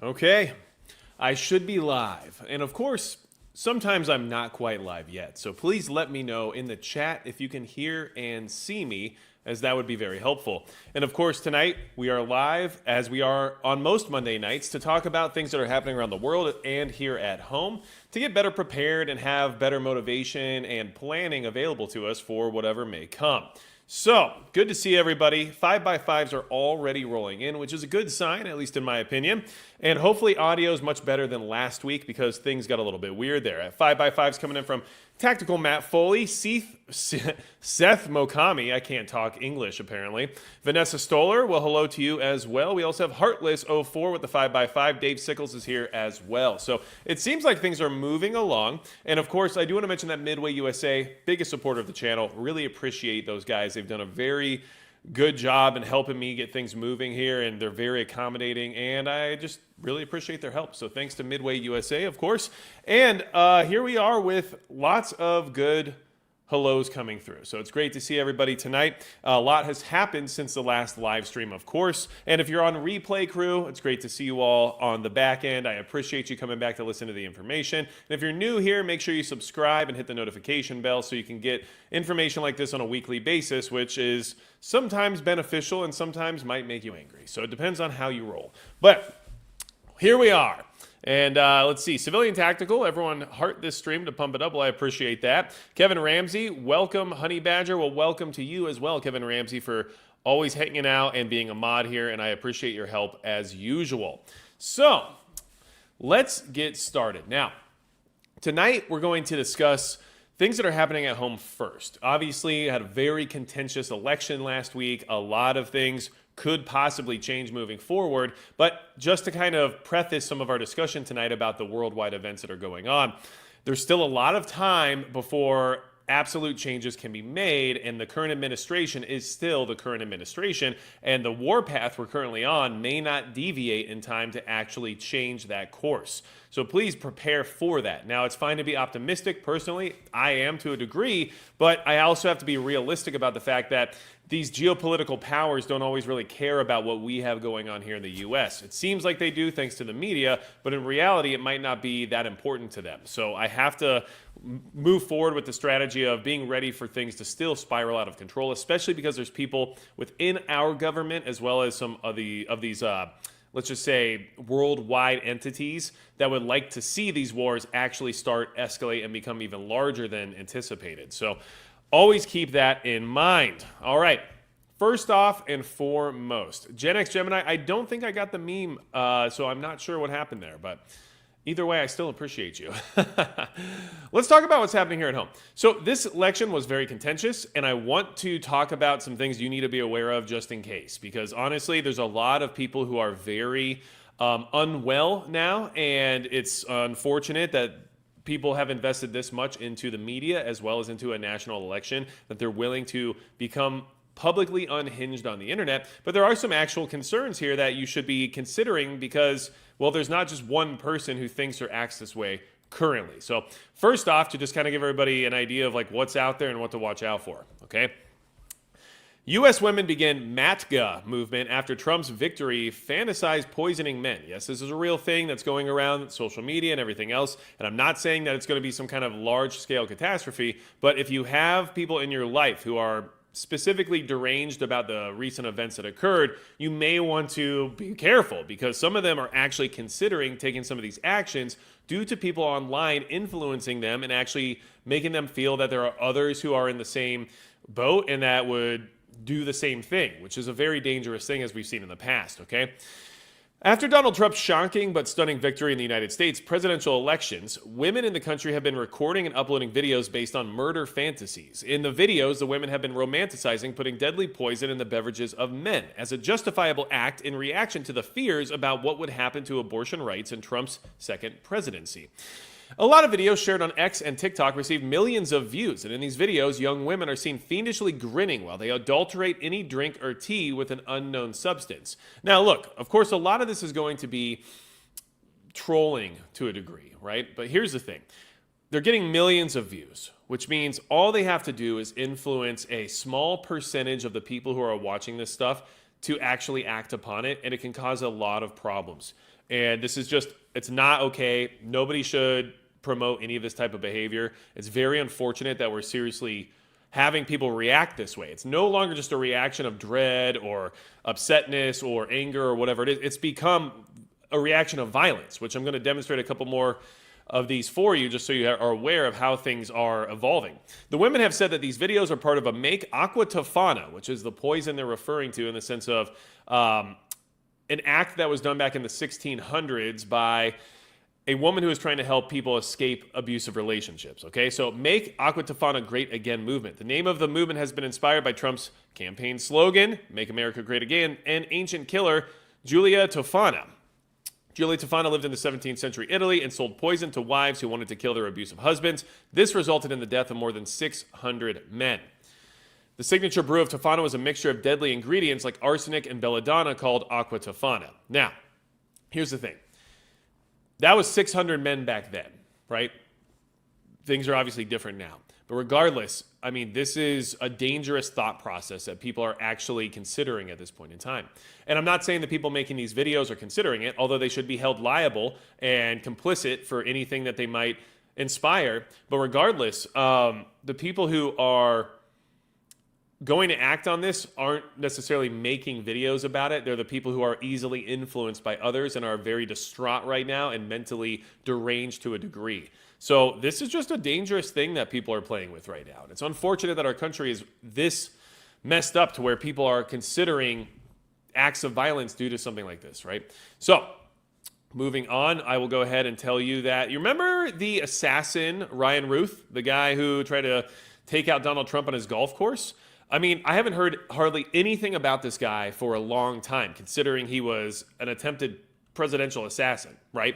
Okay, I should be live. And of course, sometimes I'm not quite live yet. So please let me know in the chat if you can hear and see me, as that would be very helpful. And of course, tonight we are live, as we are on most Monday nights, to talk about things that are happening around the world and here at home to get better prepared and have better motivation and planning available to us for whatever may come. So, good to see everybody. 5x5s are already rolling in, which is a good sign, at least in my opinion. And hopefully audio is much better than last week because things got a little bit weird there. At 5x5s coming in from Tactical Matt Foley, Seth Mokami, I can't talk English apparently. Vanessa Stoller, well, hello to you as well. We also have Heartless04 with the 5x5. Dave Sickles is here as well. So it seems like things are moving along. And of course, I do want to mention that Midway USA, biggest supporter of the channel. Really appreciate those guys. They've done a very good job in helping me get things moving here, and they're very accommodating, and I just really appreciate their help. So thanks to Midway USA, of course. And here we are with lots of good hellos coming through. So it's great to see everybody tonight. A lot has happened since the last live stream, of course. And if you're on replay crew, it's great to see you all on the back end. I appreciate you coming back to listen to the information. And if you're new here, make sure you subscribe and hit the notification bell so you can get information like this on a weekly basis, which is sometimes beneficial and sometimes might make you angry. So it depends on how you roll. But here we are. And let's see, Civilian Tactical, everyone heart this stream to pump it up. Well, I appreciate that. Kevin Ramsey, welcome. Honey Badger, well, welcome to you as well, Kevin Ramsey, for always hanging out and being a mod here, and I appreciate your help as usual. So, let's get started. Now, tonight we're going to discuss things that are happening at home first. Obviously, had a very contentious election last week. A lot of things could possibly change moving forward. But just to kind of preface some of our discussion tonight about the worldwide events that are going on, there's still a lot of time before absolute changes can be made, and the current administration is still the current administration, and the warpath we're currently on may not deviate in time to actually change that course. So please prepare for that. Now, it's fine to be optimistic. Personally, I am to a degree, but I also have to be realistic about the fact that these geopolitical powers don't always really care about what we have going on here in the U.S. It seems like they do thanks to the media, but in reality, it might not be that important to them. So I have to move forward with the strategy of being ready for things to still spiral out of control, especially because there's people within our government as well as some of these let's just say, worldwide entities that would like to see these wars actually start, escalate, and become even larger than anticipated. So always keep that in mind. All right. First off and foremost, Gen X Gemini, I don't think I got the meme, so I'm not sure what happened there, but either way, I still appreciate you. Let's talk about what's happening here at home. So this election was very contentious, and I want to talk about some things you need to be aware of just in case, because honestly, there's a lot of people who are very unwell now, and it's unfortunate that people have invested this much into the media as well as into a national election that they're willing to become publicly unhinged on the internet. But there are some actual concerns here that you should be considering because, well, there's not just one person who thinks or acts this way currently. So first off, to just kind of give everybody an idea of like what's out there and what to watch out for, okay? U.S. women begin MATGA movement after Trump's victory fantasized poisoning men. Yes, this is a real thing that's going around social media and everything else. And I'm not saying that it's going to be some kind of large-scale catastrophe, but if you have people in your life who are specifically deranged about the recent events that occurred, you may want to be careful because some of them are actually considering taking some of these actions due to people online influencing them and actually making them feel that there are others who are in the same boat and that would do the same thing, which is a very dangerous thing as we've seen in the past, okay? After Donald Trump's shocking but stunning victory in the United States presidential elections, women in the country have been recording and uploading videos based on murder fantasies. In the videos, the women have been romanticizing putting deadly poison in the beverages of men as a justifiable act in reaction to the fears about what would happen to abortion rights in Trump's second presidency. A lot of videos shared on X and TikTok received millions of views, and in these videos, young women are seen fiendishly grinning while they adulterate any drink or tea with an unknown substance. Now, look, of course, a lot of this is going to be trolling to a degree, right? But here's the thing. They're getting millions of views, which means all they have to do is influence a small percentage of the people who are watching this stuff to actually act upon it, and it can cause a lot of problems. And this is just, it's not okay. Nobody should promote any of this type of behavior. It's very unfortunate that we're seriously having people react this way. It's no longer just a reaction of dread or upsetness or anger or whatever it is. It's become a reaction of violence, which I'm going to demonstrate a couple more of these for you just so you are aware of how things are evolving. The women have said that these videos are part of a Make Aqua Tofana, which is the poison they're referring to in the sense of an act that was done back in the 1600s by a woman who is trying to help people escape abusive relationships. Okay, so Make Aqua Tofana Great Again movement. The name of the movement has been inspired by Trump's campaign slogan, Make America Great Again, and ancient killer Giulia Tofana. Giulia Tofana lived in the 17th century Italy and sold poison to wives who wanted to kill their abusive husbands. This resulted in the death of more than 600 men. The signature brew of Tofana was a mixture of deadly ingredients like arsenic and belladonna called Aqua Tofana. Now, here's the thing. That was 600 men back then, right? Things are obviously different now. But regardless, I mean, this is a dangerous thought process that people are actually considering at this point in time. And I'm not saying the people making these videos are considering it, although they should be held liable and complicit for anything that they might inspire. But regardless, the people who are going to act on this aren't necessarily making videos about it. They're the people who are easily influenced by others and are very distraught right now and mentally deranged to a degree. So this is just a dangerous thing that people are playing with right now. And it's unfortunate that our country is this messed up to where people are considering acts of violence due to something like this, right? So moving on, I will go ahead and tell you that, you remember the assassin, Ryan Ruth, the guy who tried to take out Donald Trump on his golf course? I mean, I haven't heard hardly anything about this guy for a long time, considering he was an attempted presidential assassin, right?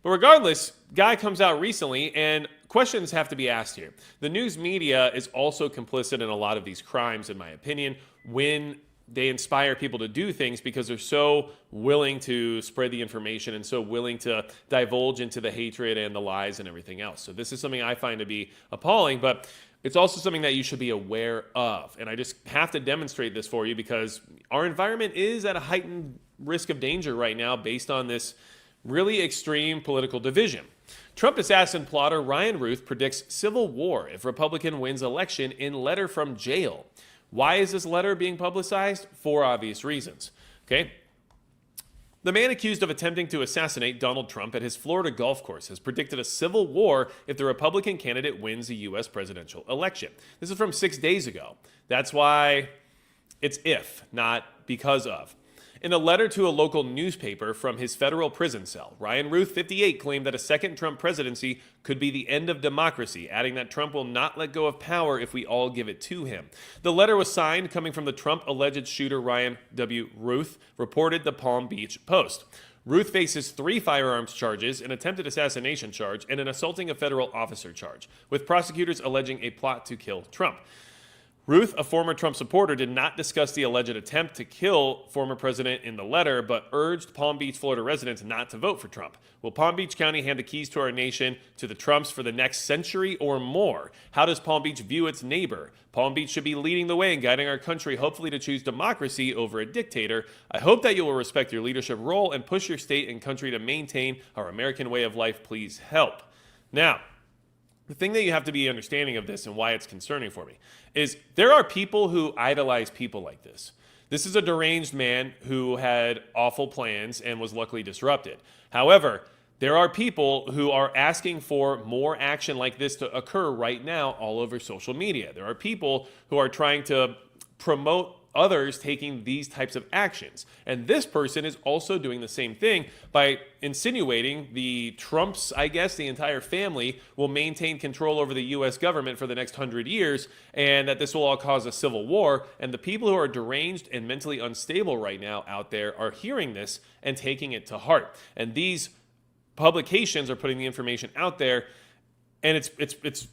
But regardless, guy comes out recently, and questions have to be asked here. The news media is also complicit in a lot of these crimes, in my opinion, when they inspire people to do things because they're so willing to spread the information and so willing to divulge into the hatred and the lies and everything else. So this is something I find to be appalling, but it's also something that you should be aware of. And I just have to demonstrate this for you because our environment is at a heightened risk of danger right now based on this really extreme political division. Trump assassin plotter Ryan Ruth predicts civil war if Republican wins election in letter from jail. Why is this letter being publicized? For obvious reasons. Okay. The man accused of attempting to assassinate Donald Trump at his Florida golf course has predicted a civil war if the Republican candidate wins the U.S. presidential election. This is from 6 days ago. That's why it's if, not because of. In a letter to a local newspaper from his federal prison cell, Ryan Ruth, 58, claimed that a second Trump presidency could be the end of democracy, adding that Trump will not let go of power if we all give it to him. The letter was signed coming from the Trump alleged shooter Ryan W. Ruth, reported the Palm Beach Post. Ruth faces 3 firearms charges, an attempted assassination charge, and an assaulting a federal officer charge, with prosecutors alleging a plot to kill Trump. Ruth, a former Trump supporter, did not discuss the alleged attempt to kill former president in the letter, but urged Palm Beach, Florida residents not to vote for Trump. Will Palm Beach County hand the keys to our nation to the Trumps for the next century or more? How does Palm Beach view its neighbor? Palm Beach should be leading the way in guiding our country, hopefully to choose democracy over a dictator. I hope that you will respect your leadership role and push your state and country to maintain our American way of life. Please help. Now, the thing that you have to be understanding of this and why it's concerning for me is there are people who idolize people like this. This is a deranged man who had awful plans and was luckily disrupted. However, there are people who are asking for more action like this to occur right now all over social media. There are people who are trying to promote others taking these types of actions. And this person is also doing the same thing by insinuating the Trumps, I guess, the entire family will maintain control over the U.S. government for the next 100 years, and that this will all cause a civil war. And the people who are deranged and mentally unstable right now out there are hearing this and taking it to heart. And these publications are putting the information out there, and it's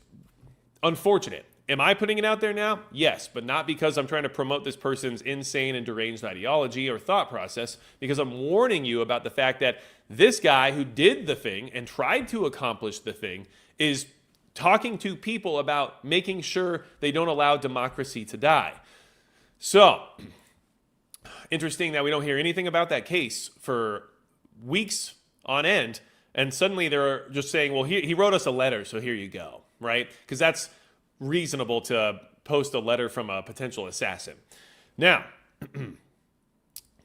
unfortunate. Am I putting it out there now? Yes, but not because I'm trying to promote this person's insane and deranged ideology or thought process, because I'm warning you about the fact that this guy who did the thing and tried to accomplish the thing is talking to people about making sure they don't allow democracy to die. So, Interesting that we don't hear anything about that case for weeks on end, and suddenly they're just saying, well, he wrote us a letter, so here you go, right? Because that's reasonable to post a letter from a potential assassin. Now,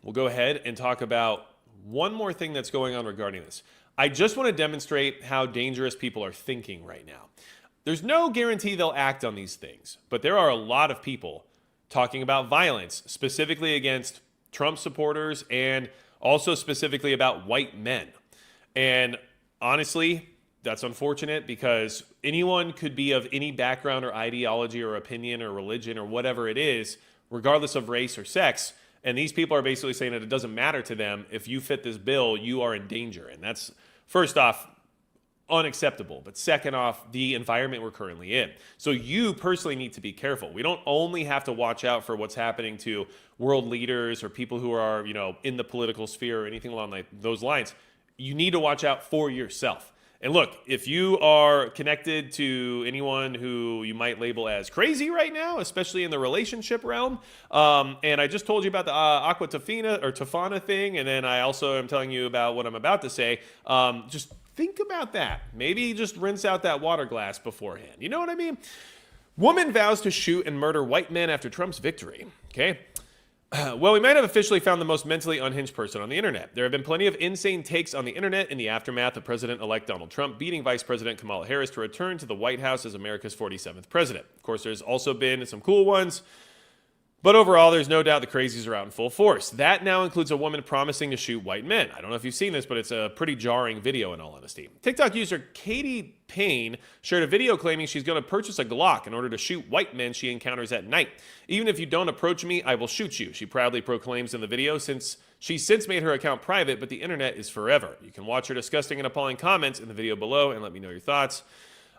we'll go ahead and talk about one more thing that's going on regarding this. I just want to demonstrate how dangerous people are thinking right now. There's no guarantee they'll act on these things, but there are a lot of people talking about violence, specifically against Trump supporters and also specifically about white men. And honestly, that's unfortunate because anyone could be of any background or ideology or opinion or religion or whatever it is, regardless of race or sex. And these people are basically saying that it doesn't matter to them. If you fit this bill, you are in danger. And that's, first off, unacceptable. But second off, the environment we're currently in. So you personally need to be careful. We don't only have to watch out for what's happening to world leaders or people who are, in the political sphere or anything along those lines. You need to watch out for yourself. And look, if you are connected to anyone who you might label as crazy right now, especially in the relationship realm, and I just told you about the Aqua Tofana thing, and then I also am telling you about what I'm about to say, just think about that. Maybe just rinse out that water glass beforehand. You know what I mean? Woman vows to shoot and murder white men after Trump's victory. Okay. Well, we might have officially found the most mentally unhinged person on the internet. There have been plenty of insane takes on the internet in the aftermath of President-elect Donald Trump beating Vice President Kamala Harris to return to the White House as America's 47th president. Of course, there's also been some cool ones, but overall, there's no doubt the crazies are out in full force. That now includes a woman promising to shoot white men. I don't know if you've seen this, but it's a pretty jarring video in all honesty. TikTok user Katie Payne shared a video claiming she's going to purchase a Glock in order to shoot white men she encounters at night. Even if you don't approach me, I will shoot you, she proudly proclaims in the video, since she's since made her account private, but the internet is forever. You can watch her disgusting and appalling comments in the video below and let me know your thoughts.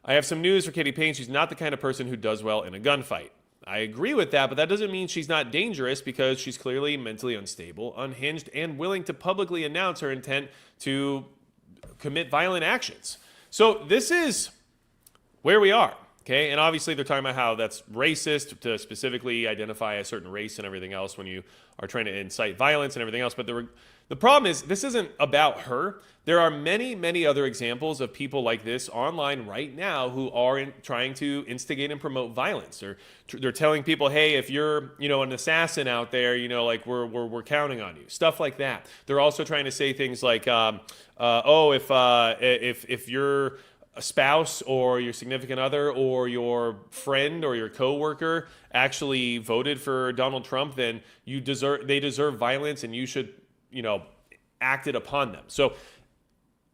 I have some news for Katie Payne. She's not the kind of person who does well in a gunfight. I agree with that, but that doesn't mean she's not dangerous because she's clearly mentally unstable, unhinged, and willing to publicly announce her intent to commit violent actions. So this is where we are, okay? And obviously they're talking about how that's racist to specifically identify a certain race and everything else when you are trying to incite violence and everything else. But the problem is this isn't about her. There are many, many other examples of people like this online right now who are trying to instigate and promote violence. They're telling people, hey, if you're, an assassin out there, we're counting on you. Stuff like that. They're also trying to say things like, if you're a spouse or your significant other or your friend or your coworker actually voted for Donald Trump, then they deserve violence and you should, act it upon them. So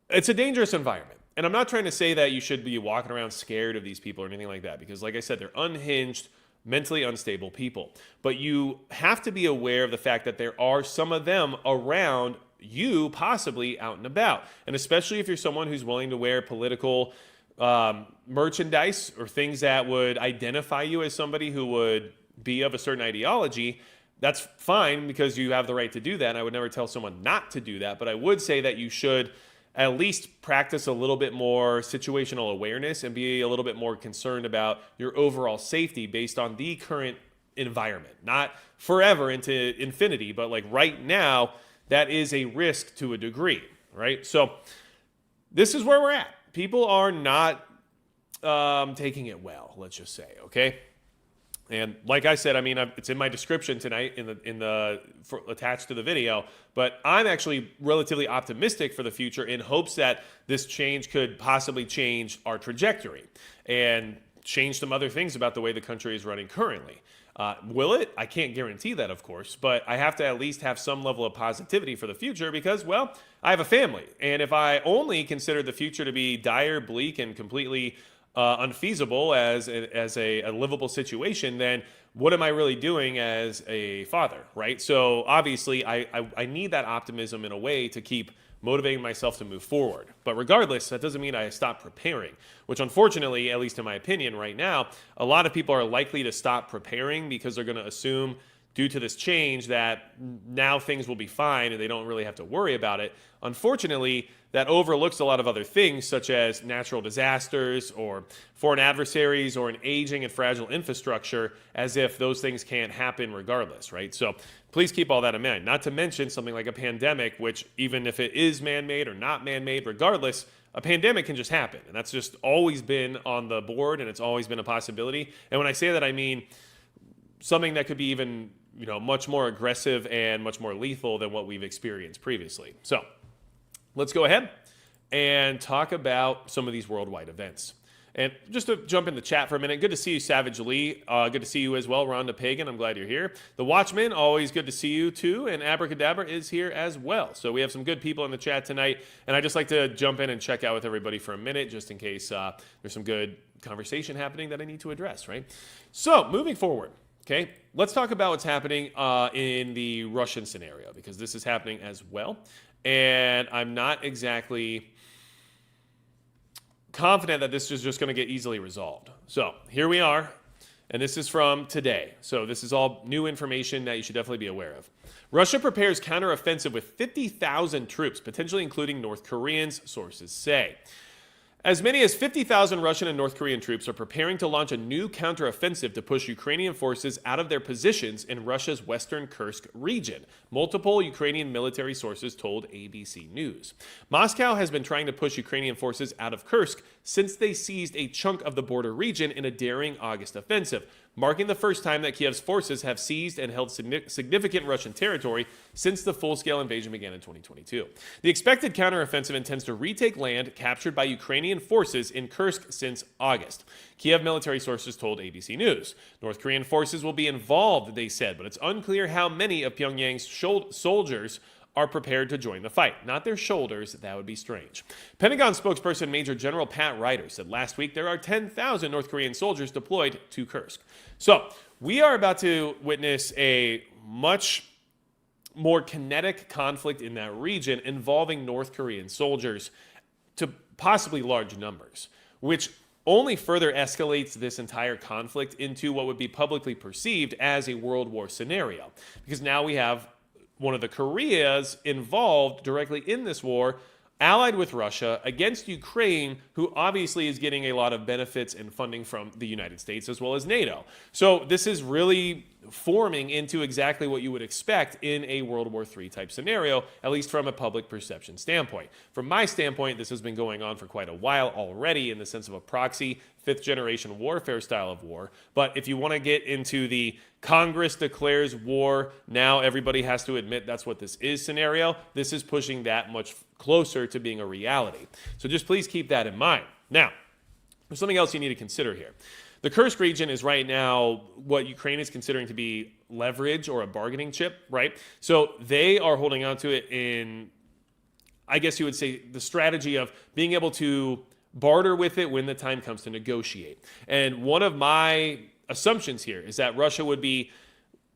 it's a dangerous environment. And I'm not trying to say that you should be walking around scared of these people or anything like that, because like I said, they're unhinged, mentally unstable people. But you have to be aware of the fact that there are some of them around you, possibly out and about. And especially if you're someone who's willing to wear political merchandise or things that would identify you as somebody who would be of a certain ideology, that's fine because you have the right to do that. And I would never tell someone not to do that. But I would say that you should at least practice a little bit more situational awareness and be a little bit more concerned about your overall safety based on the current environment. Not forever into infinity, but like right now, that is a risk to a degree, right? So this is where we're at. People are not taking it well, let's just say, okay? And like I said, it's in my description tonight attached to the video, but I'm actually relatively optimistic for the future in hopes that this change could possibly change our trajectory and change some other things about the way the country is running currently. Will it? I can't guarantee that, of course, but I have to at least have some level of positivity for the future because, well, I have a family. And if I only consider the future to be dire, bleak, and completely unfeasible as a livable situation, then what am I really doing as a father, right? So obviously I need that optimism in a way to keep motivating myself to move forward. But regardless, that doesn't mean I stop preparing, which unfortunately, at least in my opinion right now, a lot of people are likely to stop preparing because they're going to assume due to this change that now things will be fine and they don't really have to worry about it. Unfortunately, that overlooks a lot of other things such as natural disasters or foreign adversaries or an aging and fragile infrastructure, as if those things can't happen regardless, right? So please keep all that in mind. Not to mention something like a pandemic, which even if it is man-made or not man-made, regardless, a pandemic can just happen. And that's just always been on the board and it's always been a possibility. And when I say that, I mean something that could be even, much more aggressive and much more lethal than what we've experienced previously. So let's go ahead and talk about some of these worldwide events. And just to jump in the chat for a minute, good to see you, Savage Lee. Good to see you as well, Rhonda Pagan. I'm glad you're here. The Watchman, always good to see you too. And Abracadabra is here as well. So we have some good people in the chat tonight. And I just like to jump in and check out with everybody for a minute, just in case there's some good conversation happening that I need to address, right? So moving forward, okay, let's talk about what's happening in the Russian scenario, because this is happening as well. And I'm not exactly confident that this is just going to get easily resolved. So here we are, and this is from today. So this is all new information that you should definitely be aware of. Russia prepares counteroffensive with 50,000 troops, potentially including North Koreans, sources say. As many as 50,000 Russian and North Korean troops are preparing to launch a new counteroffensive to push Ukrainian forces out of their positions in Russia's western Kursk region, multiple Ukrainian military sources told ABC News. Moscow has been trying to push Ukrainian forces out of Kursk since they seized a chunk of the border region in a daring August offensive, marking the first time that Kiev's forces have seized and held significant Russian territory since the full-scale invasion began in 2022. The expected counteroffensive intends to retake land captured by Ukrainian forces in Kursk since August, Kiev military sources told ABC News. North Korean forces will be involved, they said, but it's unclear how many of Pyongyang's soldiers are prepared to join the fight. Not their shoulders, that would be strange. Pentagon spokesperson Major General Pat Ryder said last week there are 10,000 North Korean soldiers deployed to Kursk. So we are about to witness a much more kinetic conflict in that region involving North Korean soldiers to possibly large numbers, which only further escalates this entire conflict into what would be publicly perceived as a World War scenario. Because now we have one of the Koreas involved directly in this war, allied with Russia against Ukraine, who obviously is getting a lot of benefits and funding from the United States as well as NATO. So this is really forming into exactly what you would expect in a World War III type scenario, at least from a public perception standpoint. From my standpoint, this has been going on for quite a while already in the sense of a proxy, fifth-generation warfare style of war. But if you want to get into the Congress declares war, now everybody has to admit that's what this is scenario, this is pushing that much closer to being a reality. So just please keep that in mind. Now, there's something else you need to consider here. The Kursk region is right now what Ukraine is considering to be leverage or a bargaining chip, right? So they are holding on to it in, I guess you would say, the strategy of being able to barter with it when the time comes to negotiate. And one of my assumptions here is that Russia would be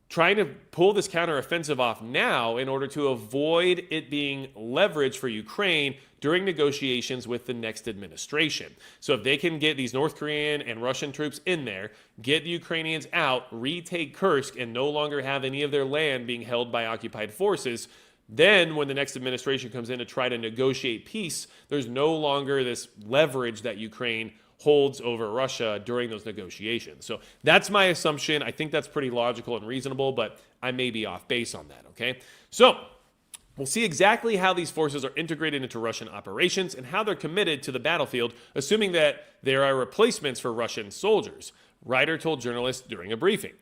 trying to pull this counteroffensive off now in order to avoid it being leverage for Ukraine during negotiations with the next administration. So if they can get these North Korean and Russian troops in there, get the Ukrainians out, retake Kursk, and no longer have any of their land being held by occupied forces, then when the next administration comes in to try to negotiate peace, there's no longer this leverage that Ukraine holds over Russia during those negotiations. So that's my assumption. I think that's pretty logical and reasonable, but I may be off base on that, okay? So we'll see exactly how these forces are integrated into Russian operations and how they're committed to the battlefield, assuming that there are replacements for Russian soldiers, Ryder told journalists during a briefing.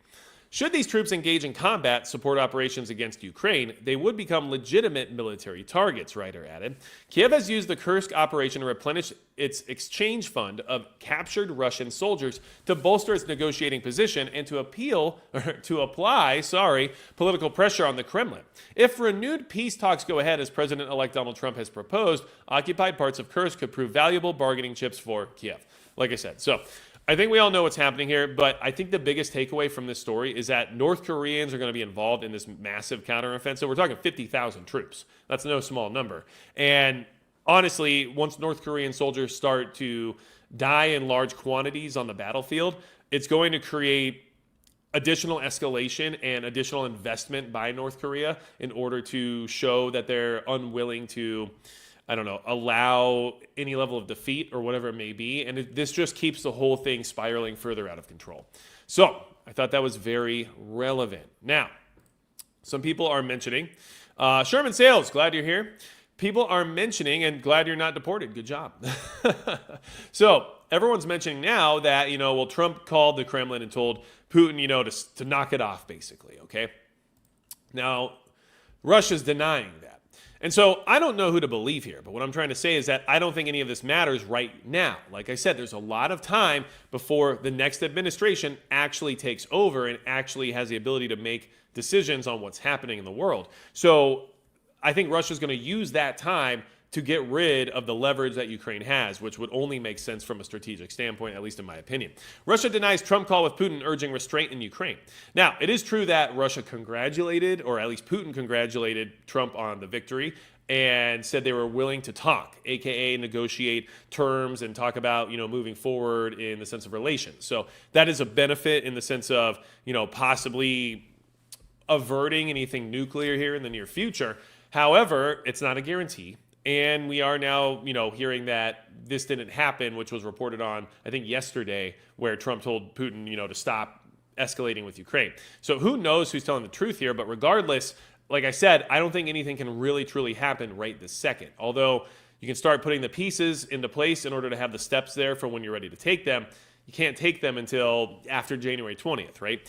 Should these troops engage in combat support operations against Ukraine, they would become legitimate military targets, Ryder added. Kiev has used the Kursk operation to replenish its exchange fund of captured Russian soldiers to bolster its negotiating position and to apply political pressure on the Kremlin. If renewed peace talks go ahead as President-elect Donald Trump has proposed, occupied parts of Kursk could prove valuable bargaining chips for Kiev. Like I said, so I think we all know what's happening here, but I think the biggest takeaway from this story is that North Koreans are going to be involved in this massive counteroffensive. We're talking 50,000 troops. That's no small number. And honestly, once North Korean soldiers start to die in large quantities on the battlefield, it's going to create additional escalation and additional investment by North Korea in order to show that they're unwilling to, I don't know, allow any level of defeat or whatever it may be. And this just keeps the whole thing spiraling further out of control. So I thought that was very relevant. Now, some people are mentioning, Sherman Sales, glad you're here. People are mentioning, and glad you're not deported. Good job. So everyone's mentioning now that, well, Trump called the Kremlin and told Putin, to knock it off, basically, okay? Now, Russia's denying that. And so I don't know who to believe here, but what I'm trying to say is that I don't think any of this matters right now. Like I said, there's a lot of time before the next administration actually takes over and actually has the ability to make decisions on what's happening in the world. So I think Russia's going to use that time to get rid of the leverage that Ukraine has, which would only make sense from a strategic standpoint, at least in my opinion. Russia denies Trump call with Putin urging restraint in Ukraine. Now, it is true that Russia congratulated, or at least Putin congratulated Trump on the victory and said they were willing to talk, aka negotiate terms and talk about, moving forward in the sense of relations. So that is a benefit in the sense of, possibly averting anything nuclear here in the near future. However, it's not a guarantee. And we are now, hearing that this didn't happen, which was reported on, I think, yesterday, where Trump told Putin, to stop escalating with Ukraine. So who knows who's telling the truth here? But regardless, like I said, I don't think anything can really, truly happen right this second. Although you can start putting the pieces into place in order to have the steps there for when you're ready to take them. You can't take them until after January 20th, right?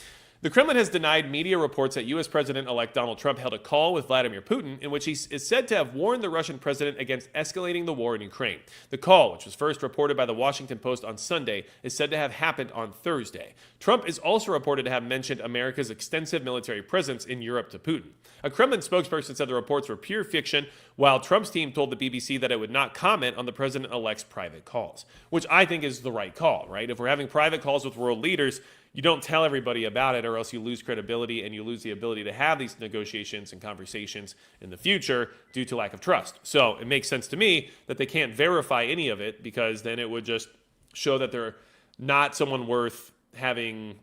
The Kremlin has denied media reports that U.S. President-elect Donald Trump held a call with Vladimir Putin in which he is said to have warned the Russian president against escalating the war in Ukraine. The call, which was first reported by the Washington Post on Sunday, is said to have happened on Thursday. Trump is also reported to have mentioned America's extensive military presence in Europe to Putin. A Kremlin spokesperson said the reports were pure fiction, while Trump's team told the BBC that it would not comment on the president-elect's private calls, which I think is the right call, right? If we're having private calls with world leaders, you don't tell everybody about it, or else you lose credibility and you lose the ability to have these negotiations and conversations in the future due to lack of trust. So it makes sense to me that they can't verify any of it, because then it would just show that they're not someone worth having,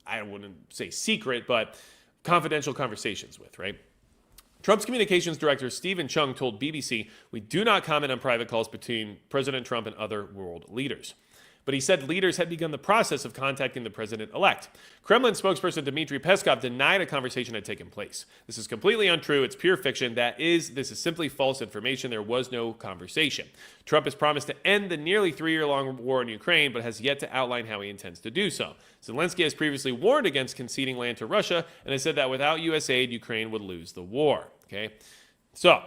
I wouldn't say secret, but confidential conversations with, right? Trump's communications director, Stephen Chung, told BBC, "We do not comment on private calls between President Trump and other world leaders." But he said leaders had begun the process of contacting the president-elect. Kremlin spokesperson Dmitry Peskov denied a conversation had taken place. "This is completely untrue. It's pure fiction. This is simply false information. There was no conversation." Trump has promised to end the nearly 3-year-long war in Ukraine, but has yet to outline how he intends to do so. Zelensky has previously warned against conceding land to Russia and has said that without U.S. aid, Ukraine would lose the war. Okay, so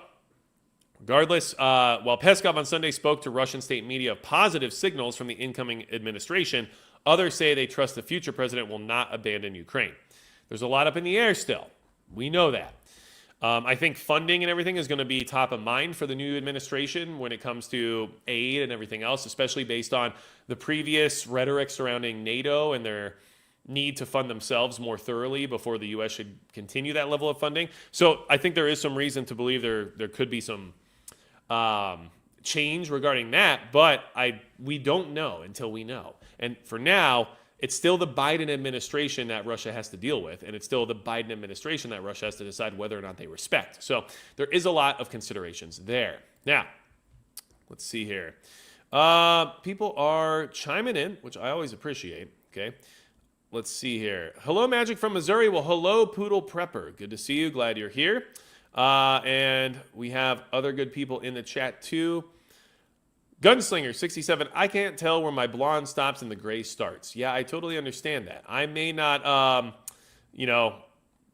regardless, while Peskov on Sunday spoke to Russian state media of positive signals from the incoming administration, others say they trust the future president will not abandon Ukraine. There's a lot up in the air still. We know that. I think funding and everything is going to be top of mind for the new administration when it comes to aid and everything else, especially based on the previous rhetoric surrounding NATO and their need to fund themselves more thoroughly before the U.S. should continue that level of funding. So I think there is some reason to believe there could be some change regarding that, but we don't know until we know. And for now, it's still the Biden administration that Russia has to deal with, and it's still the Biden administration that Russia has to decide whether or not they respect. So there is a lot of considerations there. Now, let's see here. People are chiming in, which I always appreciate. Okay, let's see here. Hello, Magic from Missouri. Well, hello, Poodle Prepper. Good to see you. Glad you're here. And we have other good people in the chat too. Gunslinger 67, I can't tell where my blonde stops and the gray starts. Yeah, I totally understand that. I may not,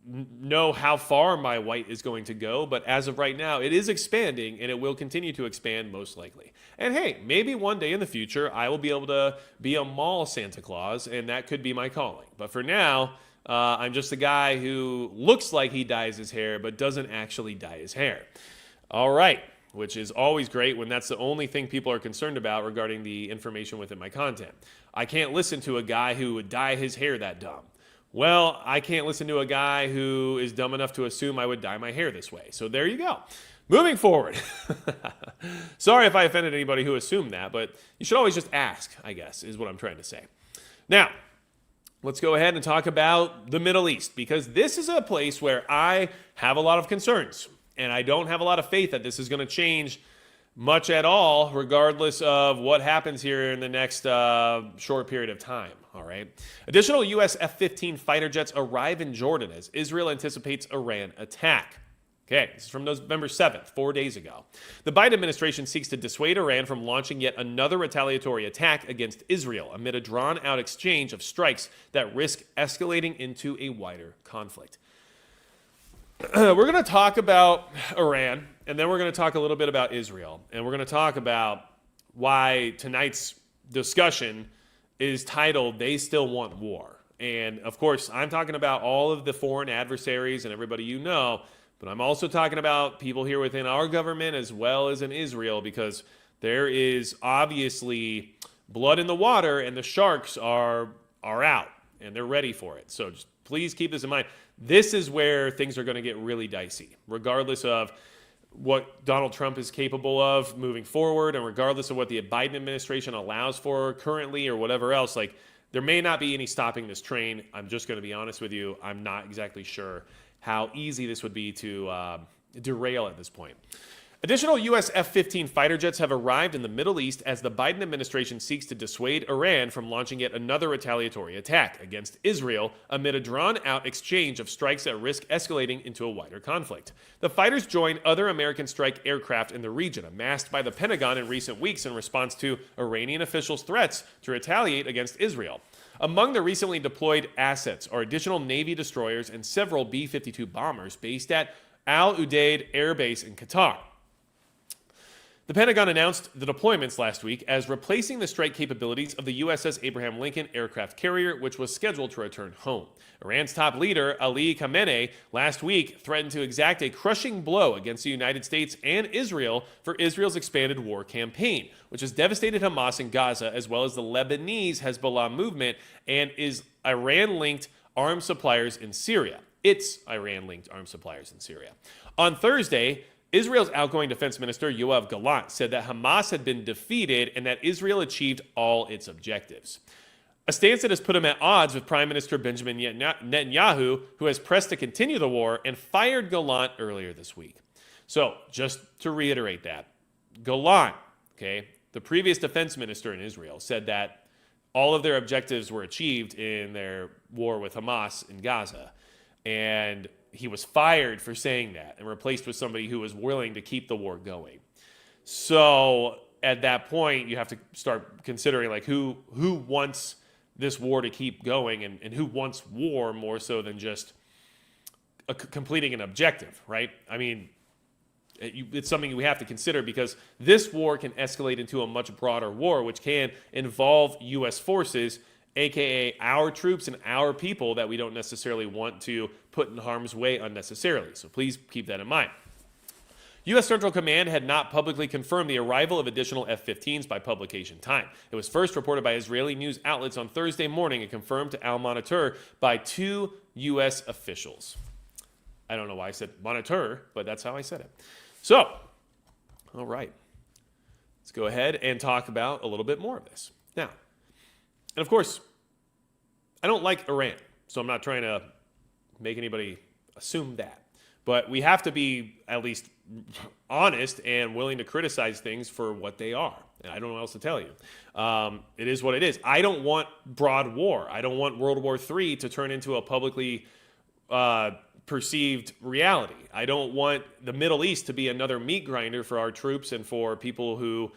know how far my white is going to go, but as of right now, it is expanding and it will continue to expand most likely. And hey, maybe one day in the future, I will be able to be a mall Santa Claus, and that could be my calling. But for now, I'm just a guy who looks like he dyes his hair, but doesn't actually dye his hair. All right, which is always great when that's the only thing people are concerned about regarding the information within my content. I can't listen to a guy who would dye his hair that dumb. Well, I can't listen to a guy who is dumb enough to assume I would dye my hair this way. So there you go. Moving forward. Sorry if I offended anybody who assumed that, but you should always just ask, I guess, is what I'm trying to say. Now, let's go ahead and talk about the Middle East, because this is a place where I have a lot of concerns, and I don't have a lot of faith that this is going to change much at all, regardless of what happens here in the next short period of time. All right. Additional U.S. F-15 fighter jets arrive in Jordan as Israel anticipates Iran attack. Okay, this is from November 7th, 4 days ago. The Biden administration seeks to dissuade Iran from launching yet another retaliatory attack against Israel amid a drawn-out exchange of strikes that risk escalating into a wider conflict. We're going to talk about Iran, and then we're going to talk a little bit about Israel, and we're going to talk about why tonight's discussion is titled, They Still Want War. And, of course, I'm talking about all of the foreign adversaries and everybody you know, but I'm also talking about people here within our government as well as in Israel, because there is obviously blood in the water and the sharks are out and they're ready for it. So just please keep this in mind. This is where things are going to get really dicey, regardless of what Donald Trump is capable of moving forward and regardless of what the Biden administration allows for currently or whatever else. Like, there may not be any stopping this train. I'm just going to be honest with you. I'm not exactly sure how easy this would be to derail at this point. Additional U.S. F-15 fighter jets have arrived in the Middle East as the Biden administration seeks to dissuade Iran from launching yet another retaliatory attack against Israel amid a drawn-out exchange of strikes that risk escalating into a wider conflict. The fighters join other American strike aircraft in the region, amassed by the Pentagon in recent weeks in response to Iranian officials' threats to retaliate against Israel. Among the recently deployed assets are additional Navy destroyers and several B-52 bombers based at Al Udeid Air Base in Qatar. The Pentagon announced the deployments last week as replacing the strike capabilities of the USS Abraham Lincoln aircraft carrier, which was scheduled to return home. Iran's top leader, Ali Khamenei, last week threatened to exact a crushing blow against the United States and Israel for Israel's expanded war campaign, which has devastated Hamas in Gaza as well as the Lebanese Hezbollah movement and is Iran-linked arms suppliers in Syria. Its Iran-linked arms suppliers in Syria. On Thursday, Israel's outgoing defense minister, Yoav Gallant, said that Hamas had been defeated and that Israel achieved all its objectives. A stance that has put him at odds with Prime Minister Benjamin Netanyahu, who has pressed to continue the war and fired Gallant earlier this week. So, just to reiterate that, Gallant, okay, the previous defense minister in Israel, said that all of their objectives were achieved in their war with Hamas in Gaza. And he was fired for saying that and replaced with somebody who was willing to keep the war going. So at that point, you have to start considering like who wants this war to keep going and who wants war more so than just completing an objective, right? I mean, it's something we have to consider because this war can escalate into a much broader war, which can involve U.S. forces, aka our troops and our people that we don't necessarily want to put in harm's way unnecessarily. So please keep that in mind. U.S. Central Command had not publicly confirmed the arrival of additional F-15s by publication time. It was first reported by Israeli news outlets on Thursday morning and confirmed to Al Monitor by 2 U.S. officials. I don't know why I said monitor, but that's how I said it. So, all right. Let's go ahead and talk about a little bit more of this. Now, and of course, I don't like Iran, so I'm not trying to make anybody assume that. But we have to be at least honest and willing to criticize things for what they are. And I don't know what else to tell you. It is what it is. I don't want broad war. I don't want World War III to turn into a publicly perceived reality. I don't want the Middle East to be another meat grinder for our troops and for people who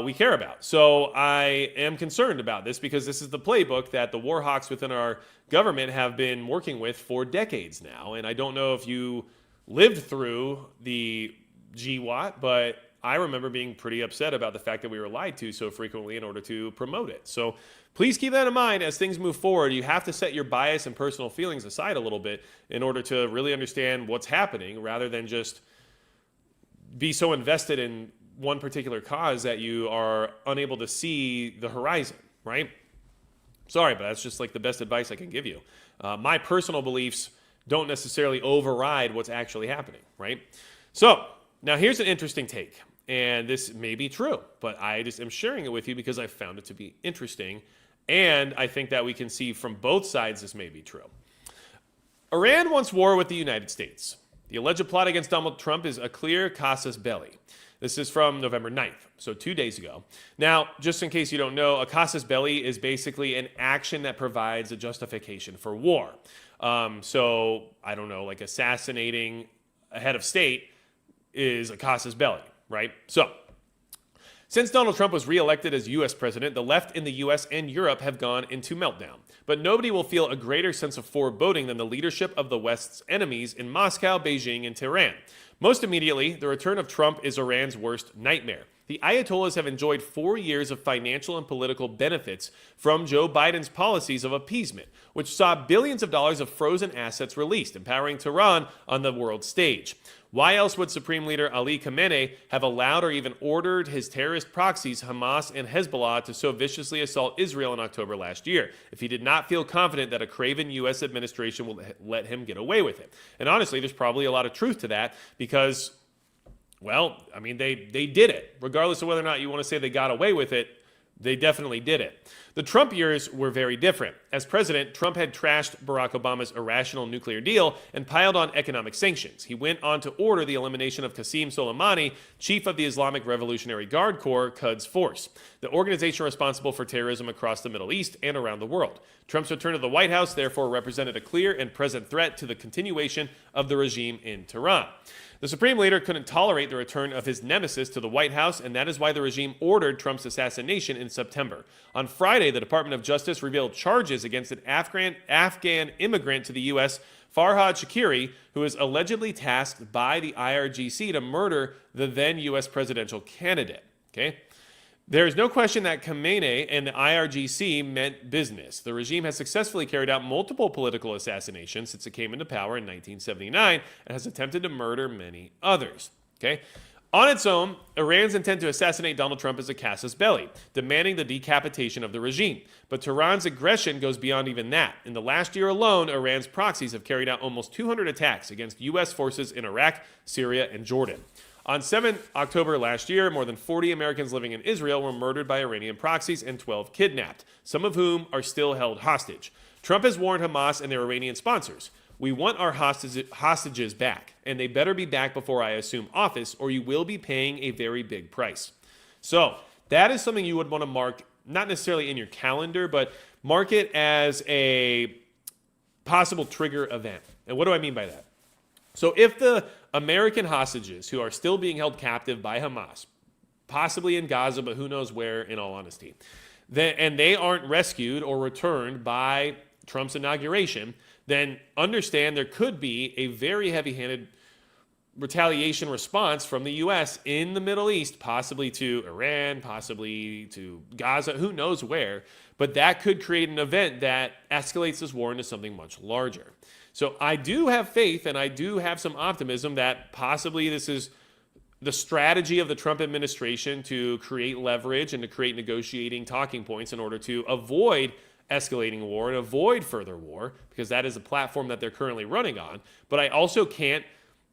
we care about. So I am concerned about this because this is the playbook that the war hawks within our government have been working with for decades now. And I don't know if you lived through the GWAT, but I remember being pretty upset about the fact that we were lied to so frequently in order to promote it. So please keep that in mind as things move forward. You have to set your bias and personal feelings aside a little bit in order to really understand what's happening rather than just be so invested in one particular cause that you are unable to see the horizon, right? Sorry, but that's just like the best advice I can give you. My personal beliefs don't necessarily override what's actually happening, right? So now here's an interesting take, and this may be true, but I just am sharing it with you because I found it to be interesting And I think that we can see from both sides this may be true. Iran wants war with the United States. The alleged plot against Donald Trump is a clear casus belli. This is from November 9th, so 2 days ago. Now, just in case you don't know, a casus belli is basically an action that provides a justification for war. So, I don't know, like assassinating a head of state is a casus belli, right? So, since Donald Trump was reelected as U.S. president, the left in the U.S. and Europe have gone into meltdown. But nobody will feel a greater sense of foreboding than the leadership of the West's enemies in Moscow, Beijing, and Tehran. Most immediately, the return of Trump is Iran's worst nightmare. The Ayatollahs have enjoyed 4 years of financial and political benefits from Joe Biden's policies of appeasement, which saw billions of dollars of frozen assets released, empowering Tehran on the world stage. Why else would Supreme Leader Ali Khamenei have allowed or even ordered his terrorist proxies, Hamas and Hezbollah, to so viciously assault Israel in October last year, if he did not feel confident that a craven U.S. administration will let him get away with it? And honestly, there's probably a lot of truth to that because, well, I mean, they did it. Regardless of whether or not you want to say they got away with it, they definitely did it. The Trump years were very different. As president, Trump had trashed Barack Obama's irrational nuclear deal and piled on economic sanctions. He went on to order the elimination of Qasem Soleimani, chief of the Islamic Revolutionary Guard Corps, Quds Force, the organization responsible for terrorism across the Middle East and around the world. Trump's return to the White House therefore represented a clear and present threat to the continuation of the regime in Tehran. The Supreme Leader couldn't tolerate the return of his nemesis to the White House, and that is why the regime ordered Trump's assassination in September. On Friday, the Department of Justice revealed charges against an Afghan immigrant to the U.S., Farhad Shakiri, who is allegedly tasked by the IRGC to murder the then U.S. presidential candidate. Okay? There is no question that Khamenei and the IRGC meant business. The regime has successfully carried out multiple political assassinations since it came into power in 1979 and has attempted to murder many others. Okay? On its own, Iran's intent to assassinate Donald Trump is a casus belli, demanding the decapitation of the regime. But Tehran's aggression goes beyond even that. In the last year alone, Iran's proxies have carried out almost 200 attacks against U.S. forces in Iraq, Syria, and Jordan. On 7 October last year, more than 40 Americans living in Israel were murdered by Iranian proxies and 12 kidnapped, some of whom are still held hostage. Trump has warned Hamas and their Iranian sponsors, "We want our hostages back, and they better be back before I assume office, or you will be paying a very big price." So that is something you would want to mark, not necessarily in your calendar, but mark it as a possible trigger event. And what do I mean by that? So if the American hostages who are still being held captive by Hamas, possibly in Gaza, but who knows where, in all honesty, and they aren't rescued or returned by Trump's inauguration, then understand there could be a very heavy-handed retaliation response from the U.S. in the Middle East, possibly to Iran, possibly to Gaza, who knows where, but that could create an event that escalates this war into something much larger. So I do have faith and I do have some optimism that possibly this is the strategy of the Trump administration to create leverage and to create negotiating talking points in order to avoid escalating war and avoid further war, because that is a platform that they're currently running on. But I also can't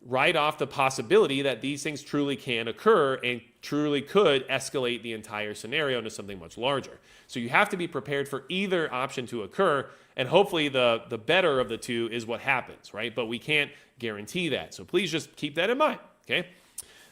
write off the possibility that these things truly can occur and truly could escalate the entire scenario into something much larger. So you have to be prepared for either option to occur, and hopefully the better of the two is what happens, right? But we can't guarantee that. So please just keep that in mind, okay?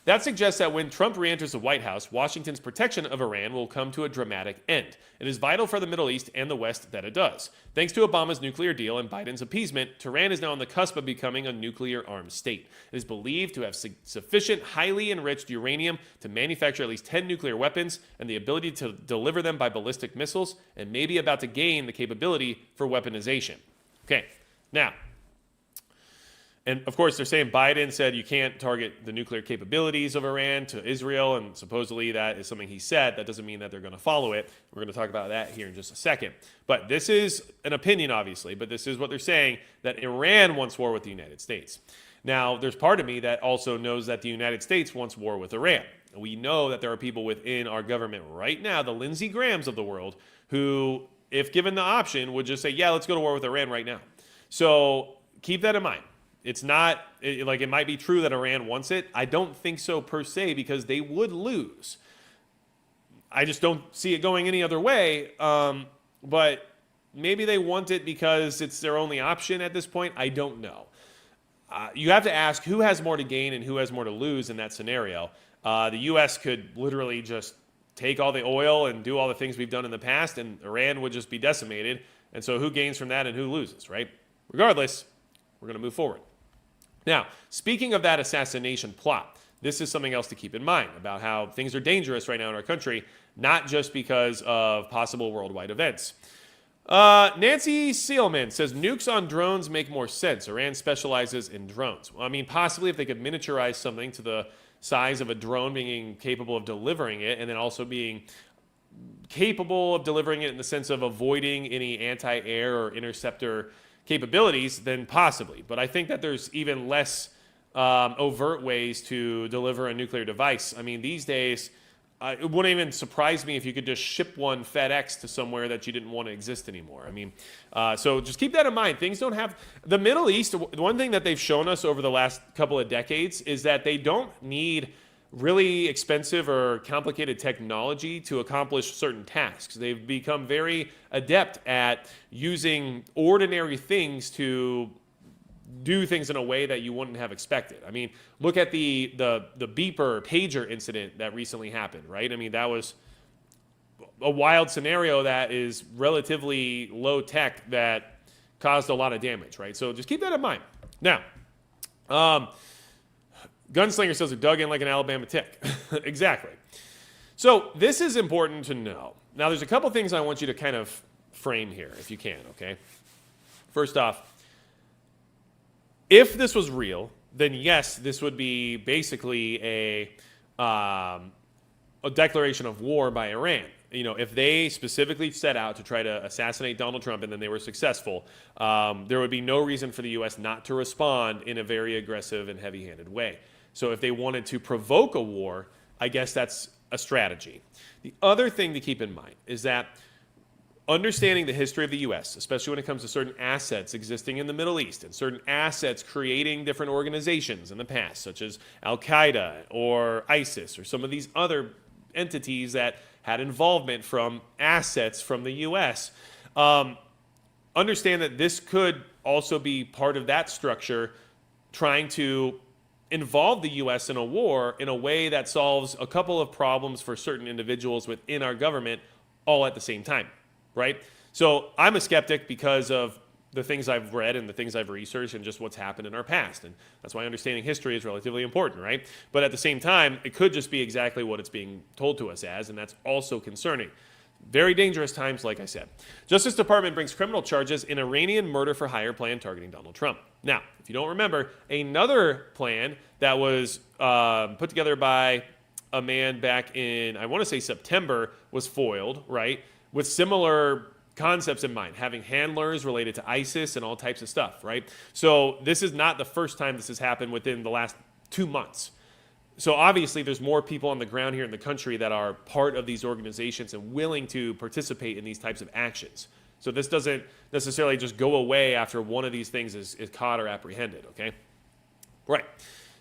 That suggests that when Trump re-enters the White House, Washington's protection of Iran will come to a dramatic end. It is vital for the Middle East and the West that it does. Thanks to Obama's nuclear deal and Biden's appeasement, Tehran is now on the cusp of becoming a nuclear-armed state. It is believed to have sufficient highly enriched uranium to manufacture at least 10 nuclear weapons and the ability to deliver them by ballistic missiles, and may be about to gain the capability for weaponization. Okay, now, and of course, they're saying Biden said you can't target the nuclear capabilities of Iran to Israel, and supposedly that is something he said. That doesn't mean that they're going to follow it. We're going to talk about that here in just a second. But this is an opinion, obviously, but this is what they're saying, that Iran wants war with the United States. Now, there's part of me that also knows that the United States wants war with Iran. We know that there are people within our government right now, the Lindsey Grahams of the world, who, if given the option, would just say, yeah, let's go to war with Iran right now. So keep that in mind. It's not, like, it might be true that Iran wants it. I don't think so per se, because they would lose. I just don't see it going any other way. but maybe they want it because it's their only option at this point. I don't know. You have to ask who has more to gain and who has more to lose in that scenario. The U.S. could literally just take all the oil and do all the things we've done in the past, and Iran would just be decimated. And so who gains from that and who loses, right? Regardless, we're going to move forward. Now, speaking of that assassination plot, this is something else to keep in mind about how things are dangerous right now in our country, not just because of possible worldwide events. Nancy Seelman says nukes on drones make more sense. Iran specializes in drones. Well, I mean, possibly if they could miniaturize something to the size of a drone, being capable of delivering it, and then also being capable of delivering it in the sense of avoiding any anti-air or interceptor capabilities, then possibly. But I think that there's even less overt ways to deliver a nuclear device. I mean, these days, it wouldn't even surprise me if you could just ship one FedEx to somewhere that you didn't want to exist anymore. I mean, so just keep that in mind. Things don't have... The Middle East, one thing that they've shown us over the last couple of decades is that they don't need really expensive or complicated technology to accomplish certain tasks. They've become very adept at using ordinary things to do things in a way that you wouldn't have expected. I mean, look at the beeper pager incident that recently happened, right? I mean, that was a wild scenario that is relatively low tech that caused a lot of damage, right? So just keep that in mind. Now, Gunslinger says it dug in like an Alabama tick. Exactly. So this is important to know. Now, there's a couple things I want you to kind of frame here, if you can, okay? First off, if this was real, then yes, this would be basically a declaration of war by Iran. You know, if they specifically set out to try to assassinate Donald Trump and then they were successful, there would be no reason for the U.S. not to respond in a very aggressive and heavy-handed way. So if they wanted to provoke a war, I guess that's a strategy. The other thing to keep in mind is that understanding the history of the U.S., especially when it comes to certain assets existing in the Middle East and certain assets creating different organizations in the past, such as Al-Qaeda or ISIS or some of these other entities that had involvement from assets from the U.S., understand that this could also be part of that structure trying to involve the U.S. in a war in a way that solves a couple of problems for certain individuals within our government all at the same time. Right? So I'm a skeptic because of the things I've read and the things I've researched and just what's happened in our past. And that's why understanding history is relatively important, right? But at the same time, it could just be exactly what it's being told to us as, and that's also concerning. Very dangerous times, like I said. Justice Department brings criminal charges in Iranian murder-for-hire plan targeting Donald Trump. Now, if you don't remember, another plan that was put together by a man back in, I want to say September, was foiled, right? With similar concepts in mind, having handlers related to ISIS and all types of stuff, right? So this is not the first time this has happened within the last 2 months. So obviously there's more people on the ground here in the country that are part of these organizations and willing to participate in these types of actions. So this doesn't necessarily just go away after one of these things is caught or apprehended, okay? Right.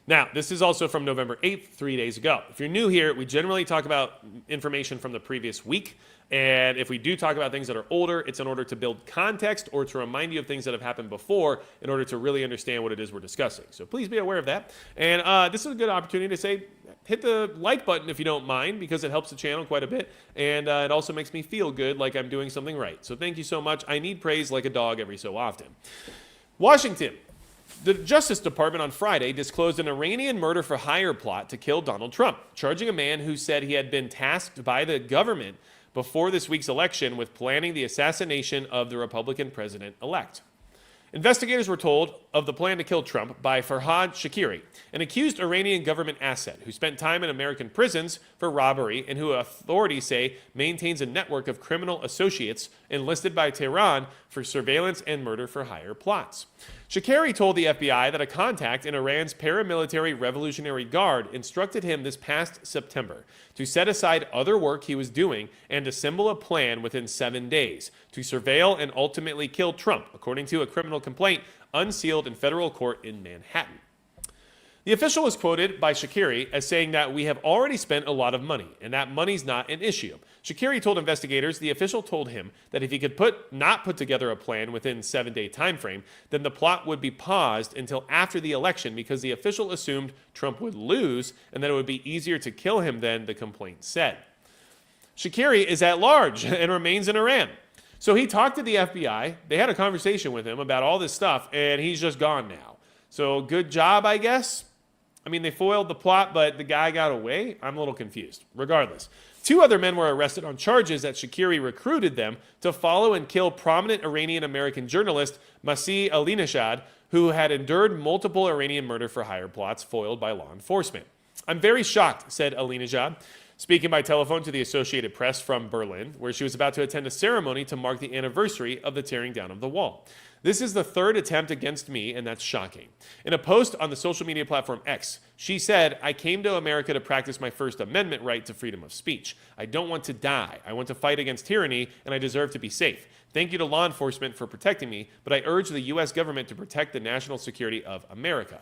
Now, this is also from November 8th, 3 days ago. If you're new here, we generally talk about information from the previous week. And if we do talk about things that are older, it's in order to build context or to remind you of things that have happened before in order to really understand what it is we're discussing. So please be aware of that. And this is a good opportunity to say, hit the like button if you don't mind, because it helps the channel quite a bit. And it also makes me feel good like I'm doing something right. So thank you so much. I need praise like a dog every so often. Washington. The Justice Department on Friday disclosed an Iranian murder-for-hire plot to kill Donald Trump, charging a man who said he had been tasked by the government before this week's election with planning the assassination of the Republican president-elect. Investigators were told of the plan to kill Trump by Farhad Shakiri, an accused Iranian government asset who spent time in American prisons for robbery and who authorities say maintains a network of criminal associates enlisted by Tehran for surveillance and murder-for-hire plots. Shakiri told the FBI that a contact in Iran's paramilitary Revolutionary Guard instructed him this past September to set aside other work he was doing and assemble a plan within 7 days to surveil and ultimately kill Trump, according to a criminal complaint unsealed in federal court in Manhattan. The official was quoted by Shakiri as saying that we have already spent a lot of money and that money's not an issue. Shakiri told investigators the official told him that if he could not put together a plan within 7-day time frame, then the plot would be paused until after the election because the official assumed Trump would lose and that it would be easier to kill him than the complaint said. Shakiri is at large and remains in Iran. So he talked to the FBI. They had a conversation with him about all this stuff, and he's just gone now. So good job, I guess. I mean, they foiled the plot, but the guy got away? I'm a little confused. Regardless, 2 other men were arrested on charges that Shakiri recruited them to follow and kill prominent Iranian-American journalist Masih Alinejad, who had endured multiple Iranian murder-for-hire plots foiled by law enforcement. I'm very shocked, said Alinejad, speaking by telephone to the Associated Press from Berlin, where she was about to attend a ceremony to mark the anniversary of the tearing down of the wall. This is the 3rd attempt against me, and that's shocking. In a post on the social media platform X, she said, I came to America to practice my First Amendment right to freedom of speech. I don't want to die. I want to fight against tyranny, and I deserve to be safe. Thank you to law enforcement for protecting me, but I urge the U.S. government to protect the national security of America.